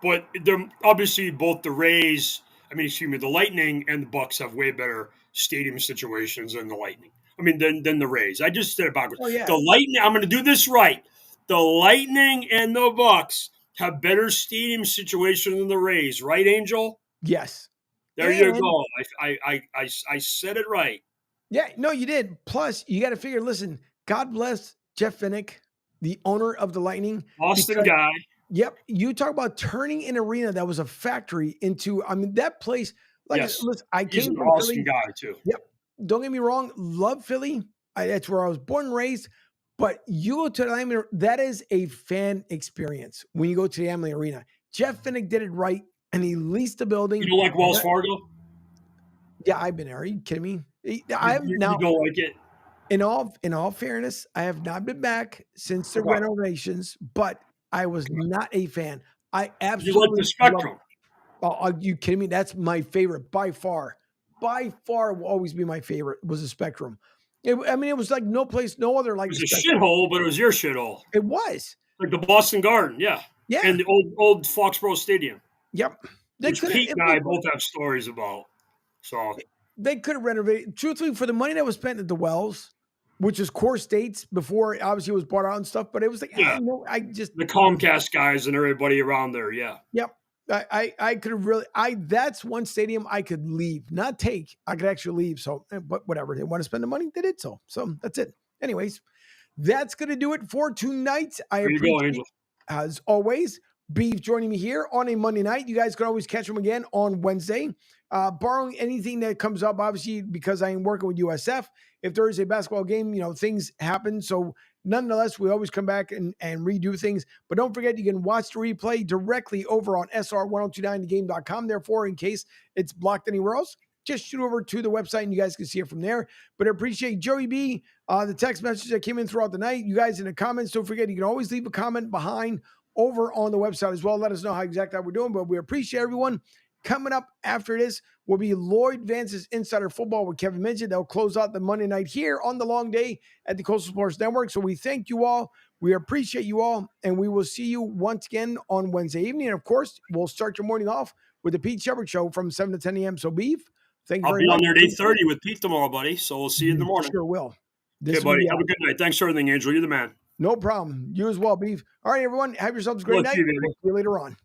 But they're obviously both the Rays, the Lightning and the Bucks have way better stadium situations than the Lightning. Than the Rays. I just said it backwards. Oh, yeah. The Lightning, I'm going to do this right. The Lightning and the Bucks have better stadium situation than the Rays, right, Angel? Yes. There you go. I said it right. Yeah, no, you did. Plus, you got to figure, listen, God bless Jeff Finnick, the owner of the Lightning. Boston guy. Yep. You talk about turning an arena that was a factory into, that place. Like, listen, I came from Boston Philly. Guy too. Yep. Don't get me wrong. Love Philly. That's where I was born and raised. But you go to the Amalie, that is a fan experience when you go to the Amalie Arena. Jeff Finnick did it right, and he leased the building. You don't like Wells Fargo? Yeah, I've been there. Are you kidding me? You don't like it? In all fairness, I have not been back since the renovations, but I was not a fan. I absolutely like the Spectrum. Are you kidding me? That's my favorite by far. By far will always be my favorite was the Spectrum. It was like no place, no other like. It was a shithole, but it was your shithole. It was like the Boston Garden, yeah, and the old Foxborough Stadium. Yep, which Pete and I both have stories about. So they could have renovated. Truthfully, for the money that was spent at the Wells, which is Core States before obviously it was bought out and stuff, but it was like, the Comcast guys and everybody around there, yeah. Yep. I could have really, that's one stadium I could leave, not take. I could actually leave. So, but whatever. They want to spend the money, they did so. So that's it. Anyways, that's going to do it for tonight. I There you go, Angel. as always, Beav joining me here on a Monday night. You guys can always catch him again on Wednesday. Borrowing anything that comes up, obviously, because I am working with USF. If there is a basketball game, things happen. So nonetheless, we always come back and redo things. But don't forget, you can watch the replay directly over on sr1029thegame.com. Therefore, in case it's blocked anywhere else, just shoot over to the website and you guys can see it from there. But I appreciate Joey B, the text message that came in throughout the night. You guys in the comments, don't forget, you can always leave a comment behind over on the website as well. Let us know how exactly we're doing, but we appreciate everyone. Coming up after this will be Lloyd Vance's Insider Football with Kevin Midget. They'll close out the Monday night here on the long day at the Coastal Sports Network. So we thank you all. We appreciate you all. And we will see you once again on Wednesday evening. And of course, we'll start your morning off with the Pete Shepard Show from 7 to 10 a.m. So Beav, thank you very much. I'll be on there at 8:30 with Pete tomorrow, buddy. So we'll see you in the morning. Sure will. Okay, buddy. Have a good night. Thanks for everything, Angel. You're the man. No problem. You as well, Beav. All right, everyone. Have yourselves a great night. See you later on.